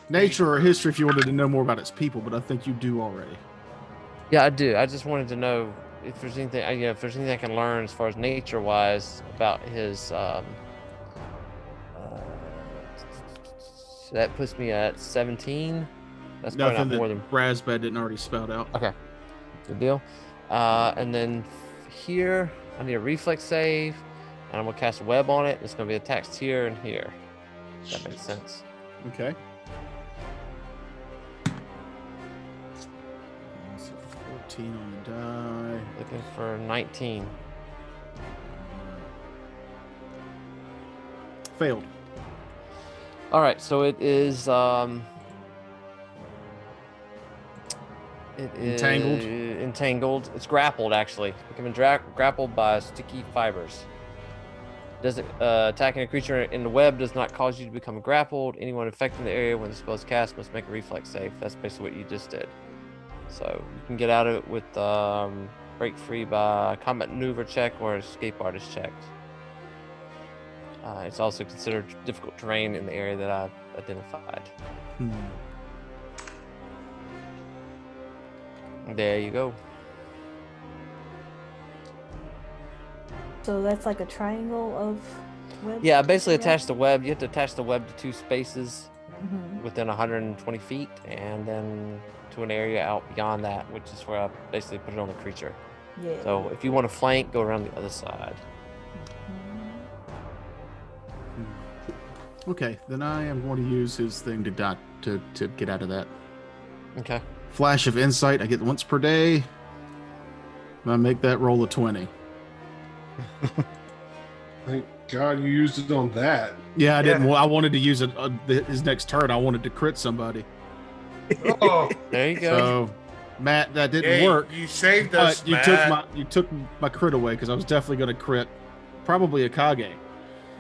Nature or history if you wanted to know more about its people, but I think you do already. Yeah, I do. I just wanted to know if there's anything, if there's anything I can learn as far as nature-wise about his, that puts me at 17. That's probably Nothing not more that than Razbad didn't already spout out. Okay, good deal. And then here, I need a reflex save, and I'm gonna cast a web on it. It's gonna be attached here and here. That makes sense. Okay. So 14 on the die. Looking for 19. Failed. All right, so it is. It is Entangled? Entangled. It's grappled actually. Becoming grappled by sticky fibers. Does it attacking a creature in the web does not cause you to become grappled. Anyone affecting the area when the spell is cast must make a reflex save. That's basically what you just did. So you can get out of it with break free by combat maneuver check or escape artist check. It's also considered difficult terrain in the area that I've identified. Hmm. There you go. So that's like a triangle of web. Yeah, I basically attached the web. You have to attach the web to 2 spaces Mhm. within 120 feet, and then to an area out beyond that, which is where I basically put it on the creature. Yeah. So if you want to flank, go around the other side. Okay, then I am going to use his thing to get out of that. Okay. Flash of insight. I get once per day. I make that roll a 20. Thank God you used it on that. Yeah, I didn't. Yeah. I wanted to use it his next turn. I wanted to crit somebody. Oh, There you go. So, Matt, that didn't Hey, work. you saved us, But you took my crit away because I was definitely going to crit probably a Kage.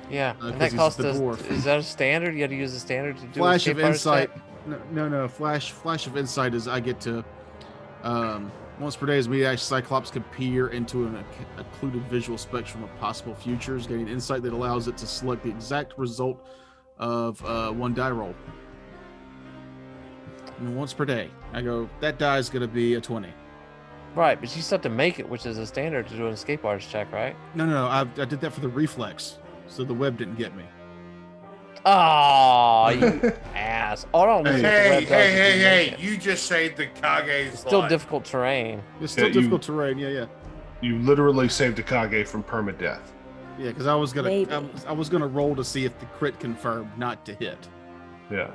Yeah, 'cause and that he's costs the us. dwarf. Is that a standard? You had to use a standard to do Flash a of escape artist insight. check? No. Flash of insight is I get to once per day as me Cyclops can peer into an occluded visual spectrum of possible futures, gaining insight that allows it to select the exact result of one die roll. And once per day, I go, that die is going to be a 20. Right, but you still have to make it, which is a standard to do an escape artist check, right? No, I did that for the reflex, so the web didn't get me. Oh, you ass! Oh, no, Hey, Hey, you just saved the Kage's It's still life. difficult terrain. It's still Yeah, difficult terrain, yeah. You literally saved a Kage from permadeath. Yeah, because I was gonna Maybe. I was gonna roll to see if the crit confirmed, not to hit. Yeah.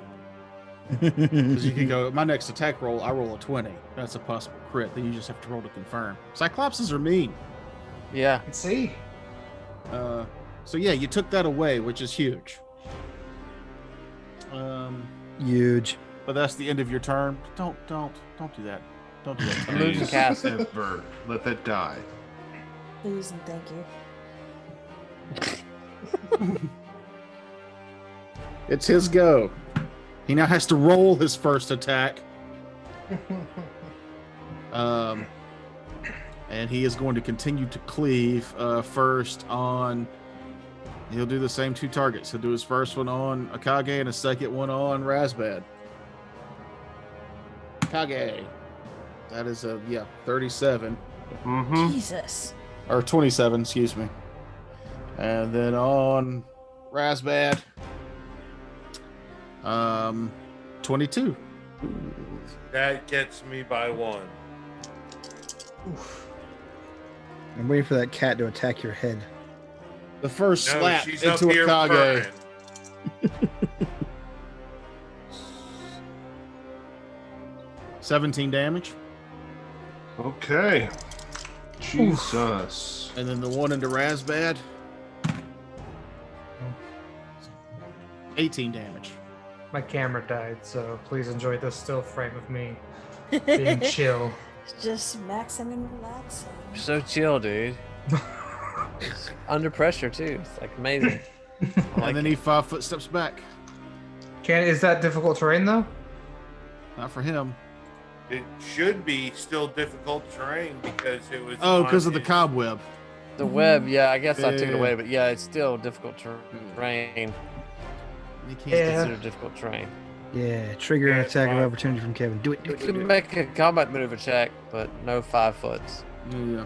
Because you can go, my next attack roll, I roll a 20. That's a possible crit. Then you just have to roll to confirm. Cyclopses are mean. Yeah. let's see. So yeah, you took that away, which is huge. Huge. But that's the end of your turn. Don't do that. Don't do that. I moved and Please, cast. ever let that die. Please and thank you. It's his go. He now has to roll his first attack. And he is going to continue to cleave first on. He'll do the same 2 targets. He'll do his first one on Akage and a second one on Razbad. Akage. That is 37 Mm-hmm. Jesus. or 27, excuse me. And then on Razbad, 22. That gets me by 1. I'm waiting for that cat to attack your head. The first No, slap she's up into here Akage. purring. 17 damage. Okay. Jesus. And then the one into Razbad, 18 damage. My camera died, so please enjoy this still frame of me being chill. Just maxing and relaxing. You're so chill, dude. It's under pressure too. It's like amazing. I like And then it. he 5 foot steps back. Is that difficult terrain though? Not for him. It should be still difficult terrain because it was. Oh, on because of the his- cobweb. The web, yeah, I guess I took it Yeah. away, but yeah, it's still difficult terrain. He can't Yeah. Considered difficult terrain. Yeah, trigger an Yeah, attack of fine. opportunity from Kevin. Do it, do You it, do it. can Do it. make a combat maneuver check, but no 5 foots. Yeah.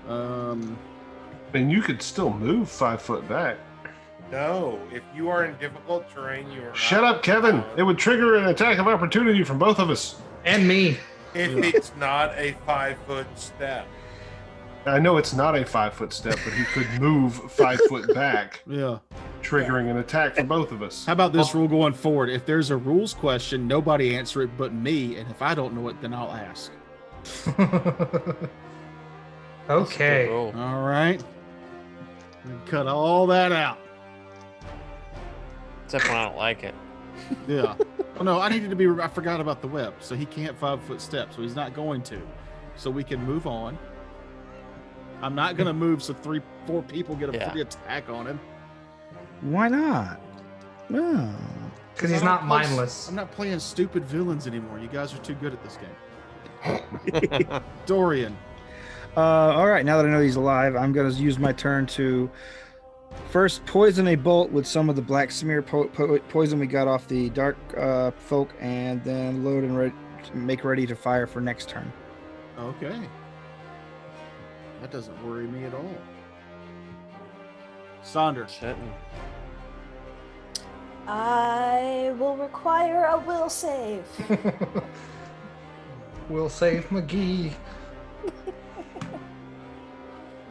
And you could still move 5 foot back. No, if you are in difficult terrain, you are. Shut not up, Kevin. allowed- It would trigger an attack of opportunity from both of us. And me. If it's not a 5-foot step. I know it's not a 5 foot step, but he could move 5 foot back, Yeah. triggering an attack for both of us. How about this rule going forward? If there's a rules question, nobody answer it but me, and if I don't know it, then I'll ask. Okay. Roll. All right. We cut all that out. Except when I don't like it. Yeah. Oh no, I needed to be. I forgot about the web, so he can't 5 foot step, so he's not going to. So we can move on. I'm not gonna move so 3-4 people get a Yeah. free attack on him. Why not? No. Because he's I don't not play- mindless. I'm not playing stupid villains anymore. You guys are too good at this game. Dorian. All right, now that I know he's alive, I'm going to use my turn to first poison a bolt with some of the black smear poison we got off the dark folk, and then load and make ready to fire for next turn. Okay. That doesn't worry me at all. Sonder. Shouldn't. I will require a will save. We'll save McGee.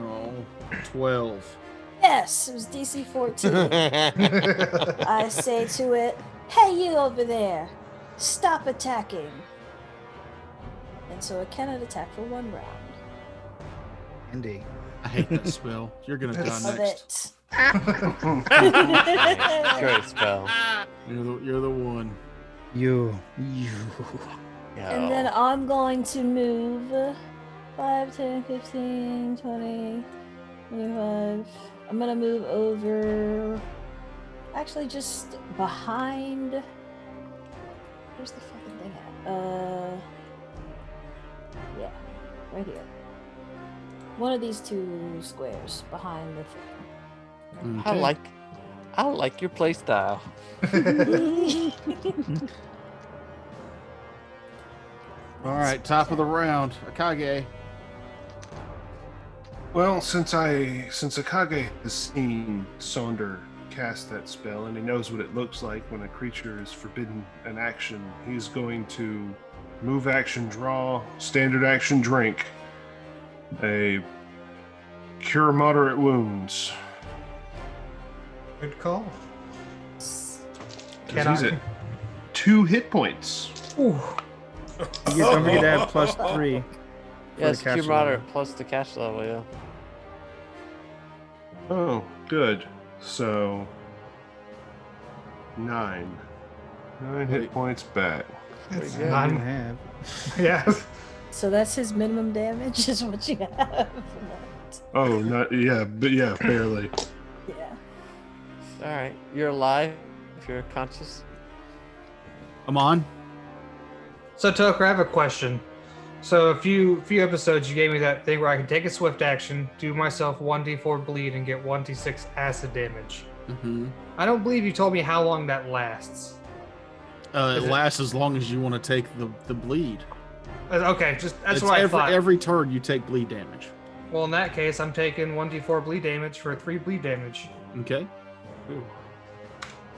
Oh, 12. Yes, it was DC 14. I say to it, hey, you over there, stop attacking. And so it cannot attack for 1 round. Indeed. I hate that spell. You're gonna die Of next. it. Great spell. You're the one. You. And then I'm going to move 5, 10, 15, 20, 25. I'm going to move over. Actually, just behind. Where's the fucking thing at? Yeah, right here. One of these 2 squares behind the thing. I like your play style. All right, top of the round. Akage. Well, since Akage has seen Sonder cast that spell and he knows what it looks like when a creature is forbidden an action, he's going to move action draw, standard action drink, a cure moderate wounds. Good call. 'Cause Can he's I? at 2 hit points. Ooh. Don't forget to add +3. Yes, the caster cure moderate level. plus the cash level, yeah. Oh, good. So 9 hit Wait. points back. It's good. I nine. have. Yeah. So that's his minimum damage, is what you have. Oh, not yeah, but yeah, barely. Yeah. All right, you're alive. If you're conscious. I'm on. So Toker, I have a question. So a few episodes you gave me that thing where I can take a swift action, do myself 1d4 bleed, and get 1d6 acid damage. Mm-hmm. I don't believe you told me how long that lasts. It lasts as long as you want to take the bleed. Okay, just that's It's what I thought. Every turn you take bleed damage. Well, in that case, I'm taking 1d4 bleed damage for 3 bleed damage. Okay.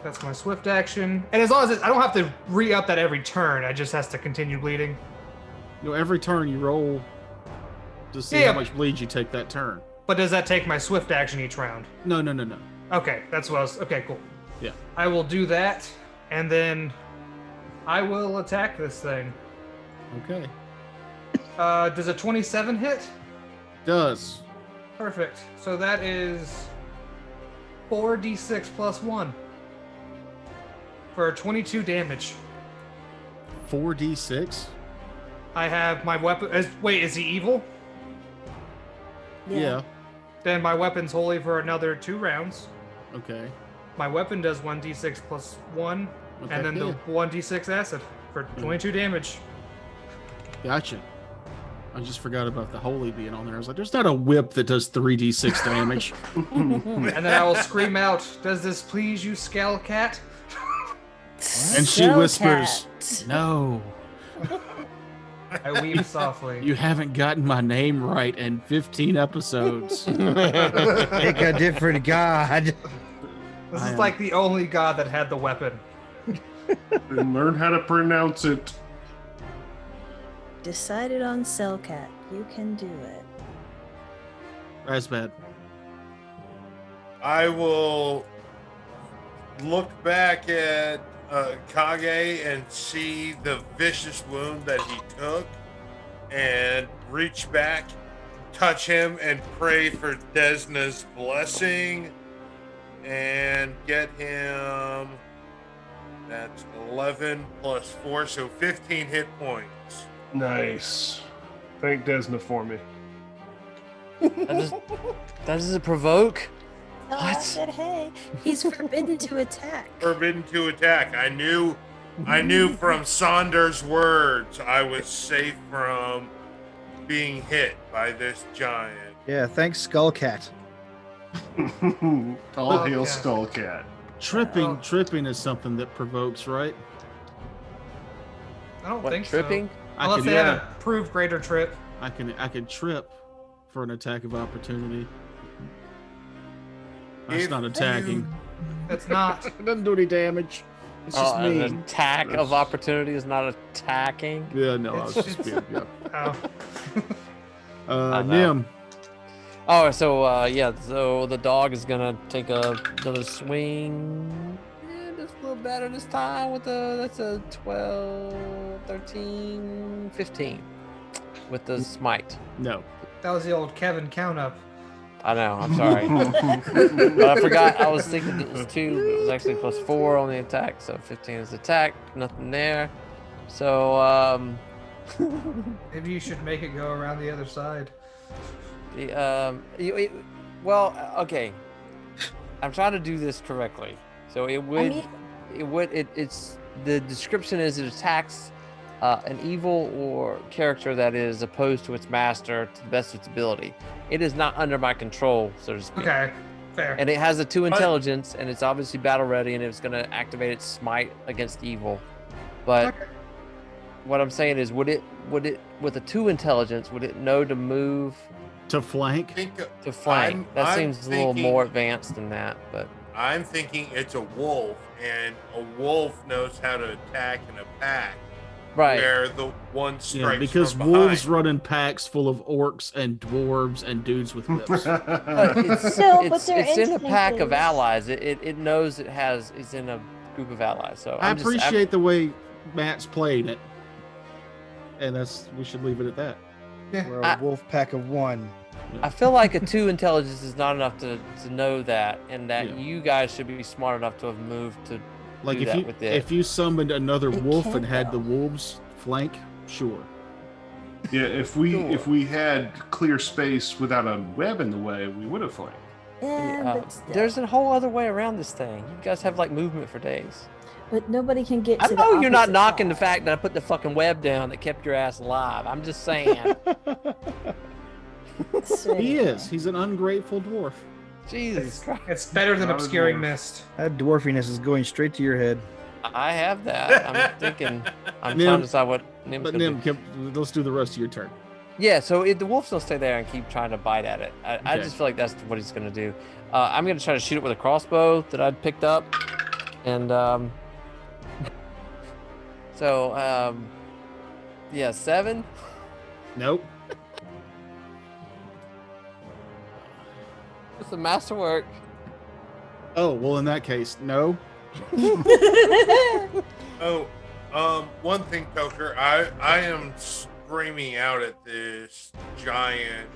That's my swift action. And as long as I don't have to re-up that every turn, I just has to continue bleeding. You know, every turn you roll to see Yeah. how much bleed you take that turn. But does that take my swift action each round? No. Okay, that's what I was... Okay, cool. Yeah. I will do that, and then I will attack this thing. Okay. Does a 27 hit? Does. Perfect. So that is 4d6 plus 1 for 22 damage. 4d6? I have my weapon... Wait, is he evil? Yeah. Then my weapon's holy for another 2 rounds. Okay. My weapon does 1d6 plus 1, Okay, and then good. the 1d6 acid for 22 damage. Gotcha. I just forgot about the holy being on there. I was like, there's not a whip that does 3d6 damage. And then I will scream out, "Does this please you, Skull Cat?" And she whispers, no. I weep softly. You haven't gotten my name right in 15 episodes. Pick a different god. This I is am- like the only god that had the weapon. And learn how to pronounce it. Decided on Cellcat. You can do it. That's bad. I will look back at Kage and see the vicious wound that he took and reach back, touch him, and pray for Desna's blessing and get him. That's 11 plus 4, so 15 hit points. Nice. Thank Desna for me. That doesn't provoke. Oh, I What? said, hey, he's forbidden to attack. Forbidden to attack. I knew from Saunders' words I was safe from being hit by this giant. Yeah, thanks, Skullcat. All hail Skullcat. Skullcat. Tripping is something that provokes, right? I don't What, think tripping? so. Unless they yeah. haven't proved greater trip. I can trip for an attack of opportunity. That's If not attacking. It's not. It doesn't do any damage. It's just An mean. attack of opportunity is not attacking. Yeah, no, I was It's just being. Yeah. Oh. Nim. Oh, so yeah, so the dog is gonna take another swing. Just a little better this time with that's a 12, 13, 15 with the smite. No. That was the old Kevin count up. I know, I'm sorry. But I forgot, I was thinking it was 2, but it was actually plus 4 on the attack, so 15 is attack, nothing there. So, Maybe you should make it go around the other side. well, okay. I'm trying to do this correctly. So it's the description is it attacks an evil or character that is opposed to its master to the best of its ability. It is not under my control, so to speak. Okay, fair. And it has a 2 intelligence, and it's obviously battle ready, and it's going to activate its smite against evil. But Okay. what I'm saying is, would it with a 2 intelligence, would it know to move To flank. to flank? That I'm seems a little thinking- more advanced than that, but I'm thinking it's a wolf, and a wolf knows how to attack in a pack. right. Where the one strikes Yeah, because from behind. wolves run in packs full of orcs and dwarves and dudes with whips. But it's, No, but it's, their it's in a pack of instinct is- allies. It knows it's in a group of allies. So I I'm just- appreciate the way Matt's playing it, and we should leave it at that. We're a wolf pack of 1. I feel like a 2 intelligence is not enough to know that, and that Yeah. you guys should be smart enough to have moved to Like do if that you with it. if you summoned another It wolf can't and had the though. wolves flank, sure. Yeah, if we had clear space without a web in the way, we would have flanked. Yeah, but still. There's a whole other way around this thing. You guys have like movement for days. But nobody can get I to know the you're not opposite knocking the side. fact that I put the fucking web down that kept your ass alive. I'm just saying. So He anyway. is. He's an ungrateful dwarf. Jesus Christ. It's better than Not a obscuring dwarf. mist. That dwarfiness is going straight to your head. I have that. I'm thinking. I'm Nim, trying to decide what Nim's But gonna Nim, do. let's do the rest of your turn. Yeah, so the wolf's gonna stay there and keep trying to bite at it. I Okay. just feel like that's what he's gonna do. I'm gonna try to shoot it with a crossbow that I'd picked up, and yeah, 7. Nope. It's a masterwork. Oh, well, in that case, no. Oh, one thing, Toker, I am screaming out at this giant,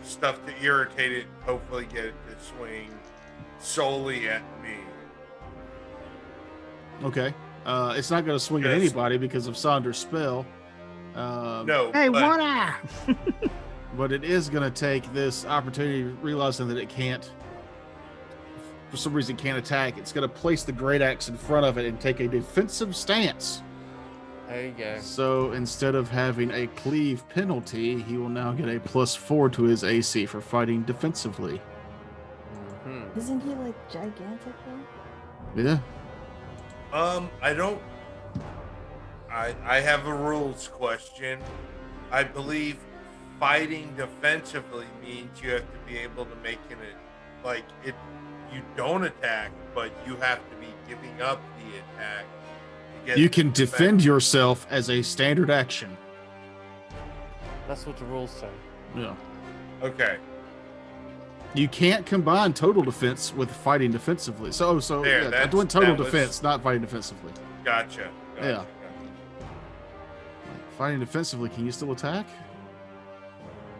stuff to irritate it, hopefully get it to swing solely at me. Okay. It's not going to swing at Yes. anybody because of Saunders' spell. No, Hey, but wanna? But it is going to take this opportunity, realizing that it can't, for some reason, can't attack. It's going to place the great axe in front of it and take a defensive stance. There you go. So instead of having a cleave penalty, he will now get a +4 to his AC for fighting defensively. Mm-hmm. Isn't he like gigantic though? Yeah. I have a rules question. I believe fighting defensively means you have to be able to make it like it. You don't attack, but you have to be giving up the attack. To get You can the defend yourself as a standard action. That's what the rules say. Yeah. Okay. You can't combine total defense with fighting defensively. So There, yeah, I'm that's- doing total that was- defense, not fighting defensively. Gotcha. Yeah. Fighting defensively, can you still attack?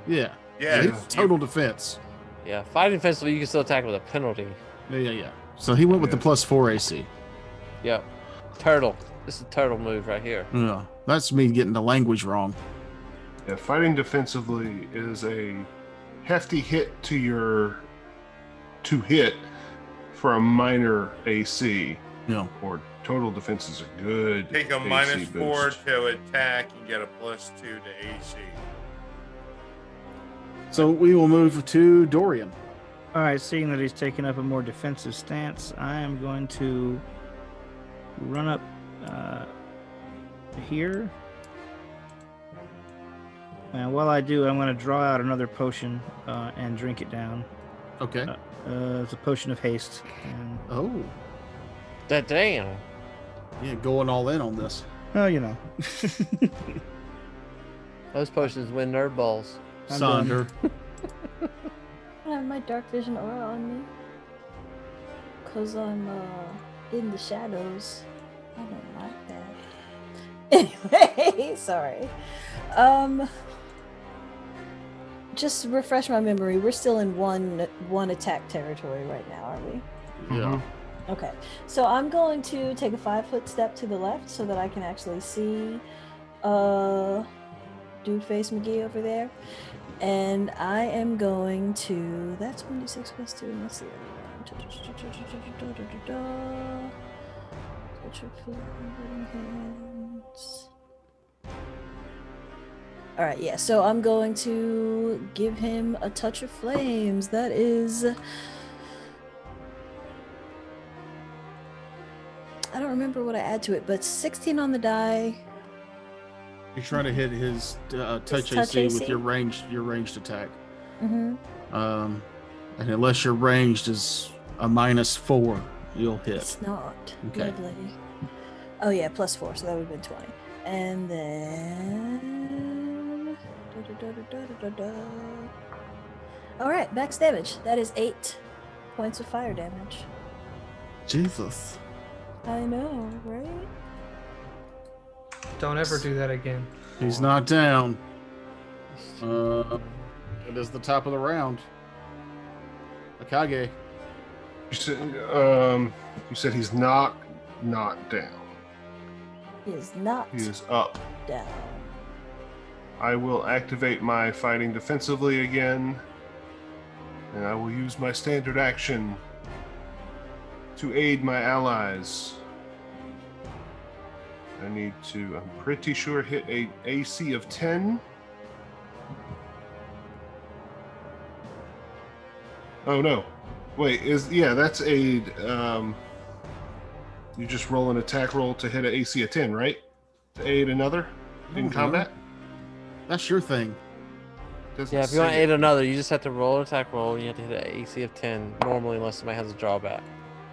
Yeah. Yeah. It's total defense. Yeah, fighting defensively, you can still attack with a penalty. Yeah. So he went with the +4 AC. Yep. Turtle. This is a turtle move right here. Yeah. That's me getting the language wrong. Yeah, fighting defensively is a hefty hit to hit for a minor AC, Yeah. or total defense is a good Take a AC -4 boost. to attack and get a +2 to AC. So we will move to Dorian. All right, seeing that he's taking up a more defensive stance, I am going to run up here. And while I do, I'm going to draw out another potion and drink it down. Okay. It's a potion of haste. And, Oh. That damn. Yeah, going all in on this. oh, you know. Those potions win nerd balls. I'm Sonder. I have my dark vision aura on me. Cause I'm in the shadows. I don't like that. Anyway, sorry. Just refresh my memory. We're still in one attack territory right now, are we? Yeah. Okay. So I'm going to take a 5-foot step to the left so that I can actually see Dude Face McGee over there. And I am going to. That's 1d6 plus 2. And what's the other one? Touch of flickering hands. Alright, yeah. So I'm going to give him a touch of flames. That is. I don't remember what I add to it, but 16 on the die. You're trying to hit his touch touch AC AC? with your ranged attack. Mm-hmm. And unless your ranged is a -4, you'll hit. It's not. Okay. Lovely. Oh yeah, +4, so that would have been 20. And then. Alright, max damage. That is 8 points of fire damage. Jesus. I know, right? Don't ever do that again. He's knocked down. It is the top of the round. Akage. You said he's not down. He is not He is up. down. I will activate my fighting defensively again, and I will use my standard action to aid my allies. I need to, I'm pretty sure, hit a AC of 10. Oh no. Wait, that's aid. You just roll an attack roll to hit an AC of 10, right? To aid another in combat? That's your thing. Doesn't Yeah, if you want to say aid another, you just have to roll an attack roll. And you have to hit an AC of 10 normally, unless somebody has a drawback.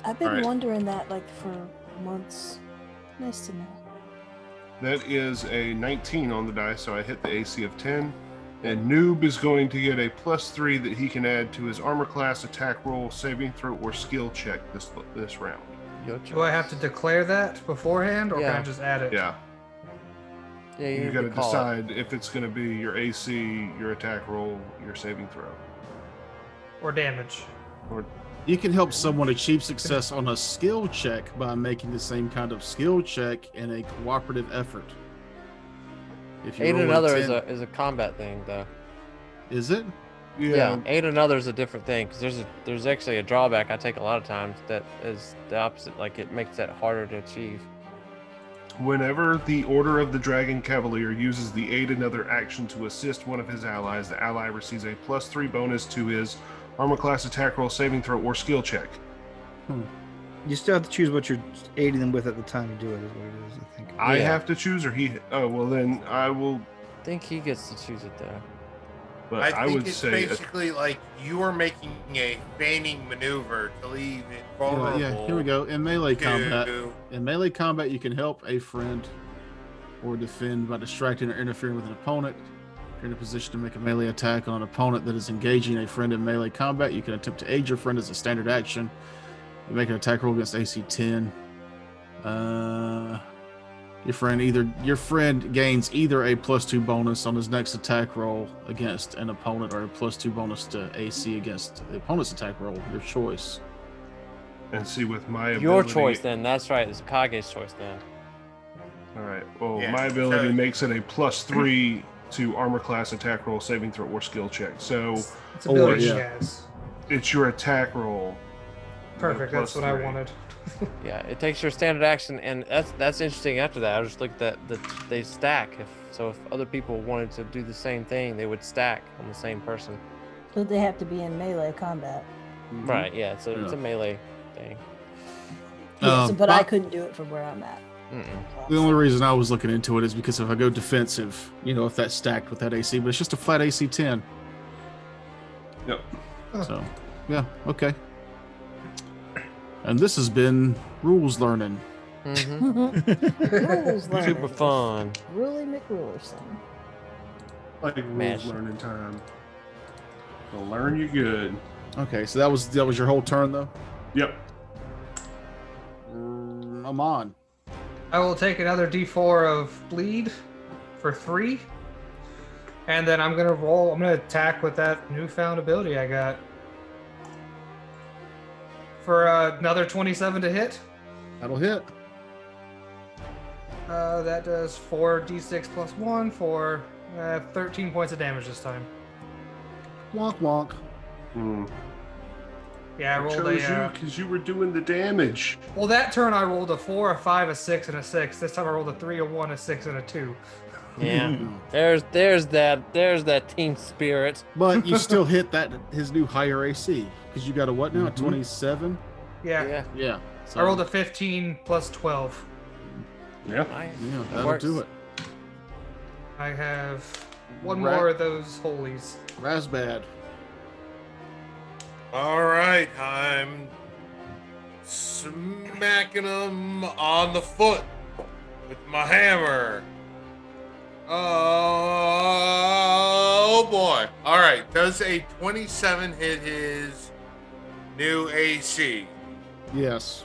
I've been Alright. wondering that like for months. Nice to know. That is a 19 on the die, so I hit the AC of 10. And Noob is going to get a +3 that he can add to his armor class, attack roll, saving throw, or skill check this round. Your Do I have to declare that beforehand, or can Yeah. I just add it? Yeah, Yeah, you need got to call it. decide if it's going to be your AC, your attack roll, your saving throw. Or damage? Or You can help someone achieve success on a skill check by making the same kind of skill check in a cooperative effort. If you Aid roll a another 10 is a combat thing, though. Is it? Yeah, aid another is a different thing because there's actually a drawback I take a lot of times that is the opposite. Like it makes that harder to achieve. Whenever the Order of the Dragon Cavalier uses the aid another action to assist one of his allies, the ally receives a +3 bonus to his armor class, attack roll, saving throw, or skill check. You still have to choose what you're aiding them with at the time you do it, is what it is, I think. I Yeah. have to choose, or he? Oh, well then I will. I think he gets to choose it there. But I, think would it's say basically like you are making a feigning maneuver to leave it vulnerable. Yeah, here we go. In melee combat, to- in melee combat, you can help a friend or defend by distracting or interfering with an opponent. If you're in a position to make a melee attack on an opponent that is engaging a friend in melee combat, you can attempt to aid your friend as a standard action. You make an attack roll against AC 10. Your friend gains either a +2 bonus on his next attack roll against an opponent, or a +2 bonus to AC against the opponent's attack roll. Your choice. and see with my ability. Your choice, then. That's right. It's Kage's choice, then. All right. Well, Yeah, my ability so- makes it a +3 to armor class, attack roll, saving throw, or skill check. So It's a ability he yeah. has. it's your attack roll. Perfect, that's what I +3. wanted. Yeah, it takes your standard action, and that's interesting. After that, I just looked at they stack. If other people wanted to do the same thing, they would stack on the same person. But they have to be in melee combat. Right? Yeah. It's a Yeah. melee thing. But I Bob- couldn't do it from where I'm at. Mm-mm. The only reason I was looking into it is because if I go defensive, if that's stacked with that AC, but it's just a flat AC 10. Yep. So, yeah, okay. And this has been rules learning. Mm-hmm. Rules learning. Super fun. Ruly McRulerson. Like rules Mash. learning time. So learn you good. Okay, so that was your whole turn though. Yep. I'm on. I will take another d4 of bleed for 3. And then I'm gonna attack with that newfound ability I got. For another 27 to hit. That'll hit. That does 4d6 plus 1 for 13 points of damage this time. Wonk wonk. Yeah, I rolled chose you a. because you were doing the damage. Well, that turn I rolled a 4, a 5, a 6, and a 6. This time I rolled a 3, a 1, a 6, and a 2. Yeah. there's that team spirit. But you still hit his new higher AC because you got a what now? A 27. Yeah. Yeah. So, I rolled a 15 plus 12. Yeah. Nice. Yeah, That that'll works. do it. I have one Right. more of those holies. Razbad. All right, I'm smacking him on the foot with my hammer. Oh boy. All right, does a 27 hit his new AC? Yes.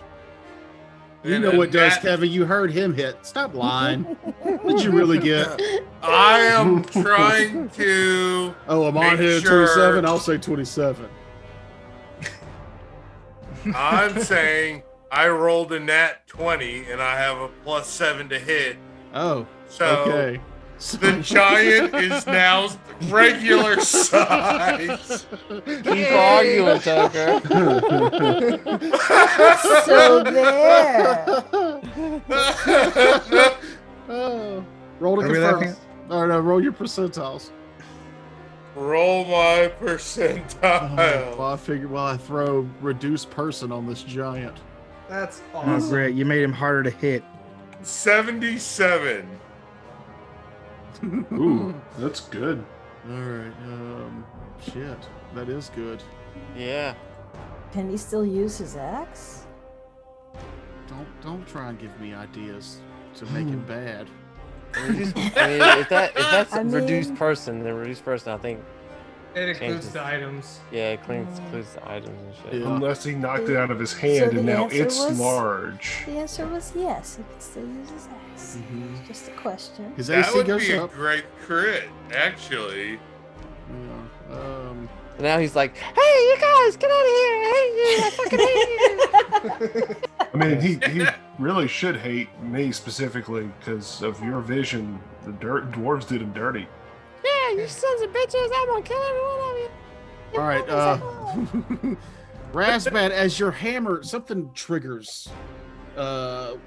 You And know what does, that- Kevin? You heard him hit. Stop lying. What did you really get? I am trying to. Oh, I'm on Make here at sure- 27. I'll say 27. I'm saying I rolled a nat 20 and I have a +7 to hit. Oh, So okay. The giant is now regular size. Keep arguing, Tucker. So there. Oh, roll to Are we confirm. laughing? Oh no, roll your percentiles. Roll my Oh, percentile. well, I throw reduced person on this giant. That's Oh, awesome. great. You made him harder to hit. 77. Ooh, that's good. All right. Shit, that is good. Yeah. Can he still use his axe? Don't try and give me ideas to make it bad. I mean, if that's I reduced mean- person, then reduced person, I think, It includes Changes. the items. yeah, it includes the items and shit. Yeah. Unless he knocked it out of his hand the and now answer it's was- large. The answer was yes. He can still use his axe. Mhm. It's just a question. His That AC would goes be a up. great crit, actually. Yeah. Now he's like, "Hey, you guys, get out of here! I hate you! I fucking hate you!" I mean, he really should hate me specifically because of your vision. The dwarves did him dirty. Yeah, you sons of bitches! I'm gonna kill every one of you. All right. Razbat, as your hammer, something triggers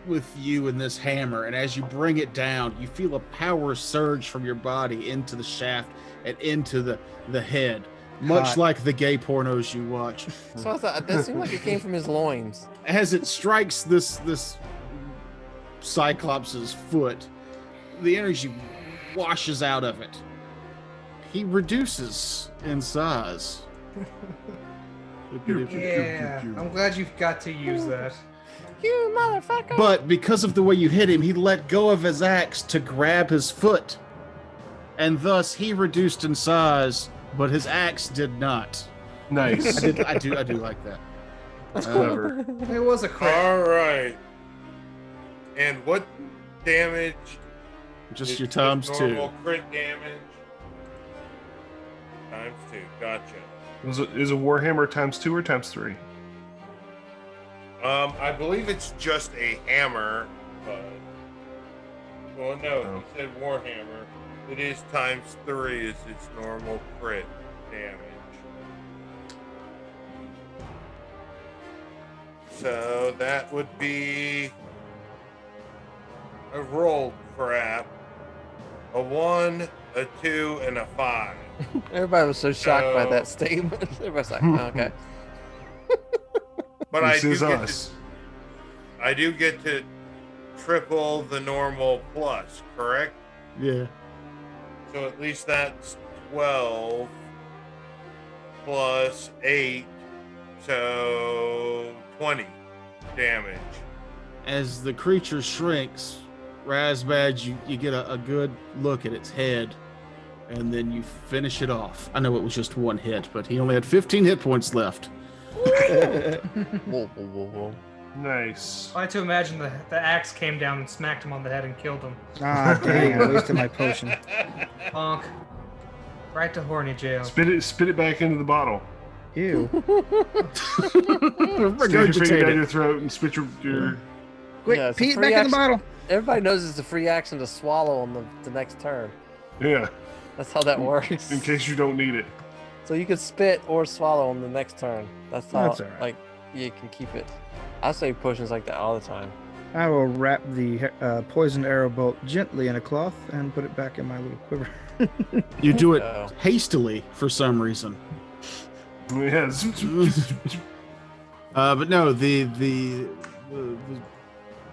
with you in this hammer, and as you bring it down, you feel a power surge from your body into the shaft and into the head, much Hot. like the gay pornos you watch. So I thought that seemed like it came from his loins. As it strikes this Cyclops's foot, the energy washes out of it. He reduces in size. Yeah, I'm glad you've got to use that. You motherfucker! But because of the way you hit him, he let go of his axe to grab his foot. And thus he reduced in size, but his axe did not. Nice. I do like that. That's clever. It was a crit. All right. And what damage? Just is your times just two. normal crit damage. Times 2. Gotcha. Is a Warhammer times 2 or times 3? I believe it's just a hammer, but well, no, Oh. he said Warhammer. It is times 3 is its normal crit damage. So that would be a roll crap. A 1, a 2, and a 5. Everybody was so shocked by So- that statement. Everybody's like, oh, "Okay." But This is us. I do get to triple the normal plus, correct? Yeah. So at least that's 12 plus 8, so 20 damage. As the creature shrinks, Razbad, you get a good look at its head, and then you finish it off. I know it was just one hit, but he only had 15 hit points left. Whoa, whoa, whoa, whoa. Nice. I like to imagine the axe came down and smacked him on the head and killed him. Ah, dang! I wasted my potion. Bonk. Right to horny jail. Spit it back into the bottle. Ew! Stick your finger down Regurgitate your it. throat and spit your Quick, Yeah, it's a Pete, free back in the action. bottle. Everybody knows it's a free action to swallow on the next turn. yeah, That's how that works. in case you don't need it. So you can spit or swallow on the next turn. That's how, That's all right. like, you can keep it. I say potions like that all the time. I will wrap the poisoned arrow bolt gently in a cloth and put it back in my little quiver. You do it Oh. hastily for some reason. Yes. But no, the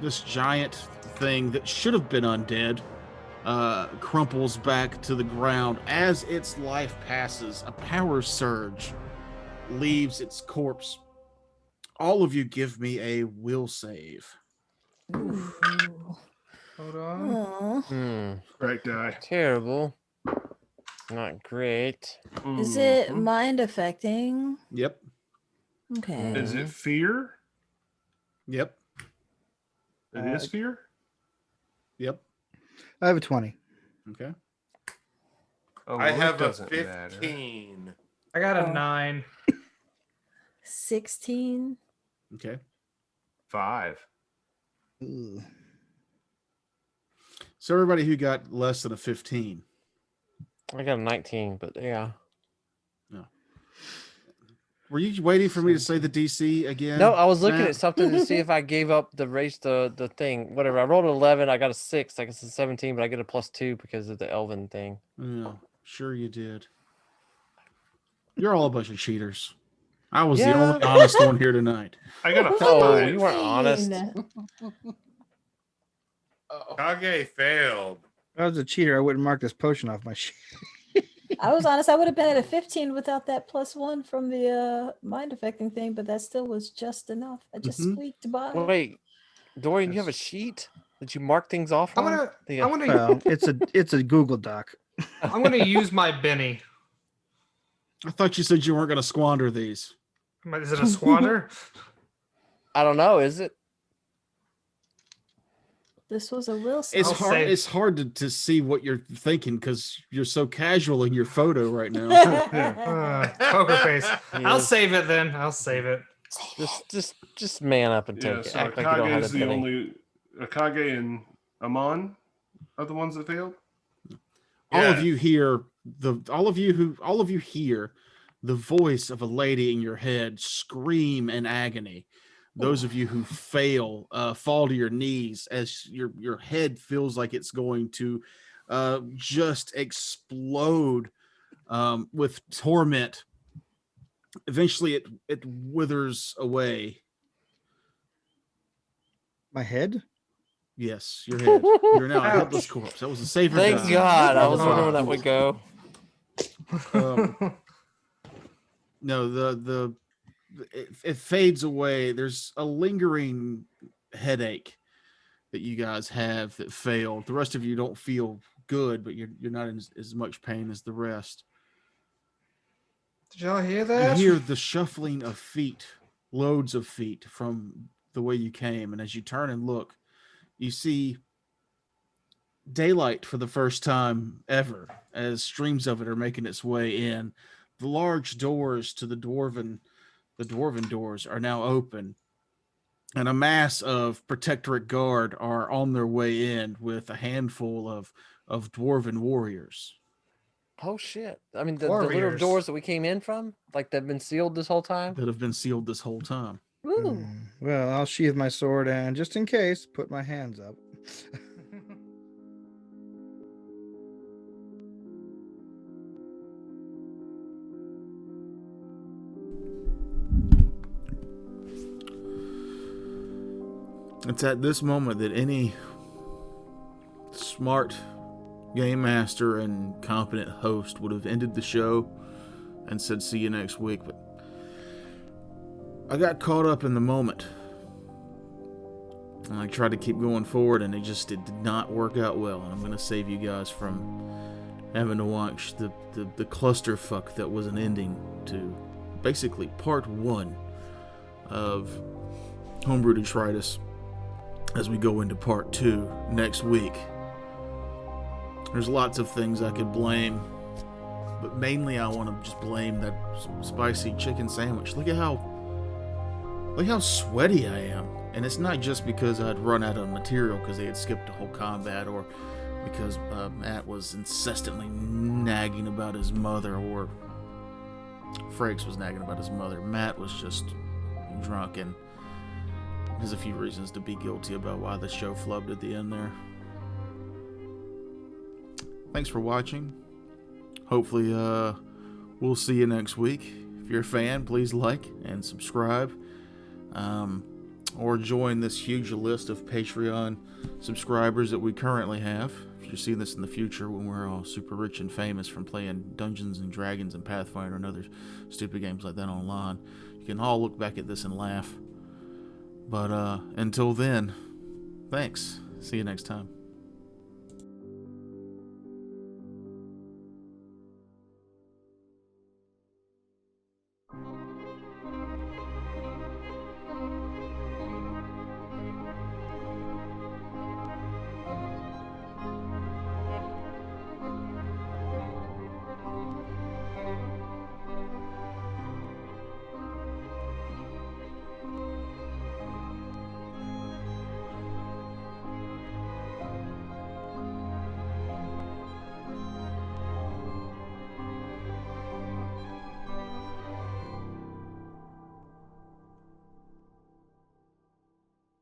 this giant thing that should have been undead crumples back to the ground. As its life passes, a power surge leaves its corpse. All of you give me a will save. Ooh. Hold on. Aw. Right die. Terrible. Not great. Is it Mhm. mind affecting? Yep. Okay. Is it fear? Yep. It is fear? Yep. I have a 20. Okay. Oh, I well, have it a doesn't matter. 15. I got a Oh. 9. 16. Okay. 5. Ooh. So everybody who got less than a 15. I got a 19, but yeah. Were you waiting for me to say the DC again? No, I was looking Matt? at something to see if I gave up the thing. Whatever. I rolled an 11. I got a 6. I guess it's a 17, but I get a +2 because of the elven thing. Yeah, sure you did. You're all a bunch of cheaters. I was the only honest one here tonight. I got a No, 5. you weren't honest. Kage failed. If I was a cheater, I wouldn't mark this potion off my sheet. I was honest. I would have been at a 15 without that +1 from the mind affecting thing, but that still was just enough. I just squeaked by. Wait, Dorian, you have a sheet that you mark things off I'm on? gonna Well, it's a Google Doc. I'm gonna use my Benny. I thought you said you weren't going to squander these. Is it a squatter? I don't know. Is it? This was a Wilson. It's I'll hard. save- It's hard to see what you're thinking because you're so casual in your photo right now. Poker face. I'll Yes. save it then. I'll save it. Just man up and take Yeah, it. so Act like you don't Akage have is a the penny. only. Akage and Amon are the ones that failed. All of Yeah. you hear all of you hear the voice of a lady in your head scream in agony. Those of you who fail fall to your knees as your head feels like it's going to just explode with torment. Eventually it withers away. My head? Yes, your head. You're now a helpless corpse. That was a safer Thank die. God. I was wondering where that would go. No, it fades away. There's a lingering headache that you guys have that failed. The rest of you don't feel good, but you're not in as much pain as the rest. Did y'all hear You that? hear the shuffling of feet, loads of feet from the way you came, and as you turn and look, you see daylight for the first time ever as streams of it are making its way in. The large doors to the dwarven doors are now open, and a mass of protectorate guard are on their way in with a handful of dwarven warriors. Oh shit! I mean, the little Warriors. doors that we came in from, like they've been sealed this whole time. That have been sealed this whole time. Ooh. Well, I'll sheath my sword and just in case, put my hands up. It's at this moment that any smart game master and competent host would have ended the show and said, "See you next week." But I got caught up in the moment, and I tried to keep going forward, and it did not work out well. And I'm going to save you guys from having to watch the clusterfuck that was an ending to basically part 1 of Homebrew Detritus as we go into part 2 next week. There's lots of things I could blame, but mainly I want to just blame that spicy chicken sandwich. Look how sweaty I am. And it's not just because I'd run out of material because they had skipped a whole combat, or because Matt was incessantly nagging about his mother, or Frakes was nagging about his mother. Matt was just drunk, and there's a few reasons to be guilty about why the show flubbed at the end there. Thanks for watching. Hopefully we'll see you next week. If you're a fan, please like and subscribe, or join this huge list of Patreon subscribers that we currently have. If you're seeing this in the future when we're all super rich and famous from playing Dungeons and Dragons and Pathfinder and other stupid games like that online, you can all look back at this and laugh. But until then, thanks. See you next time.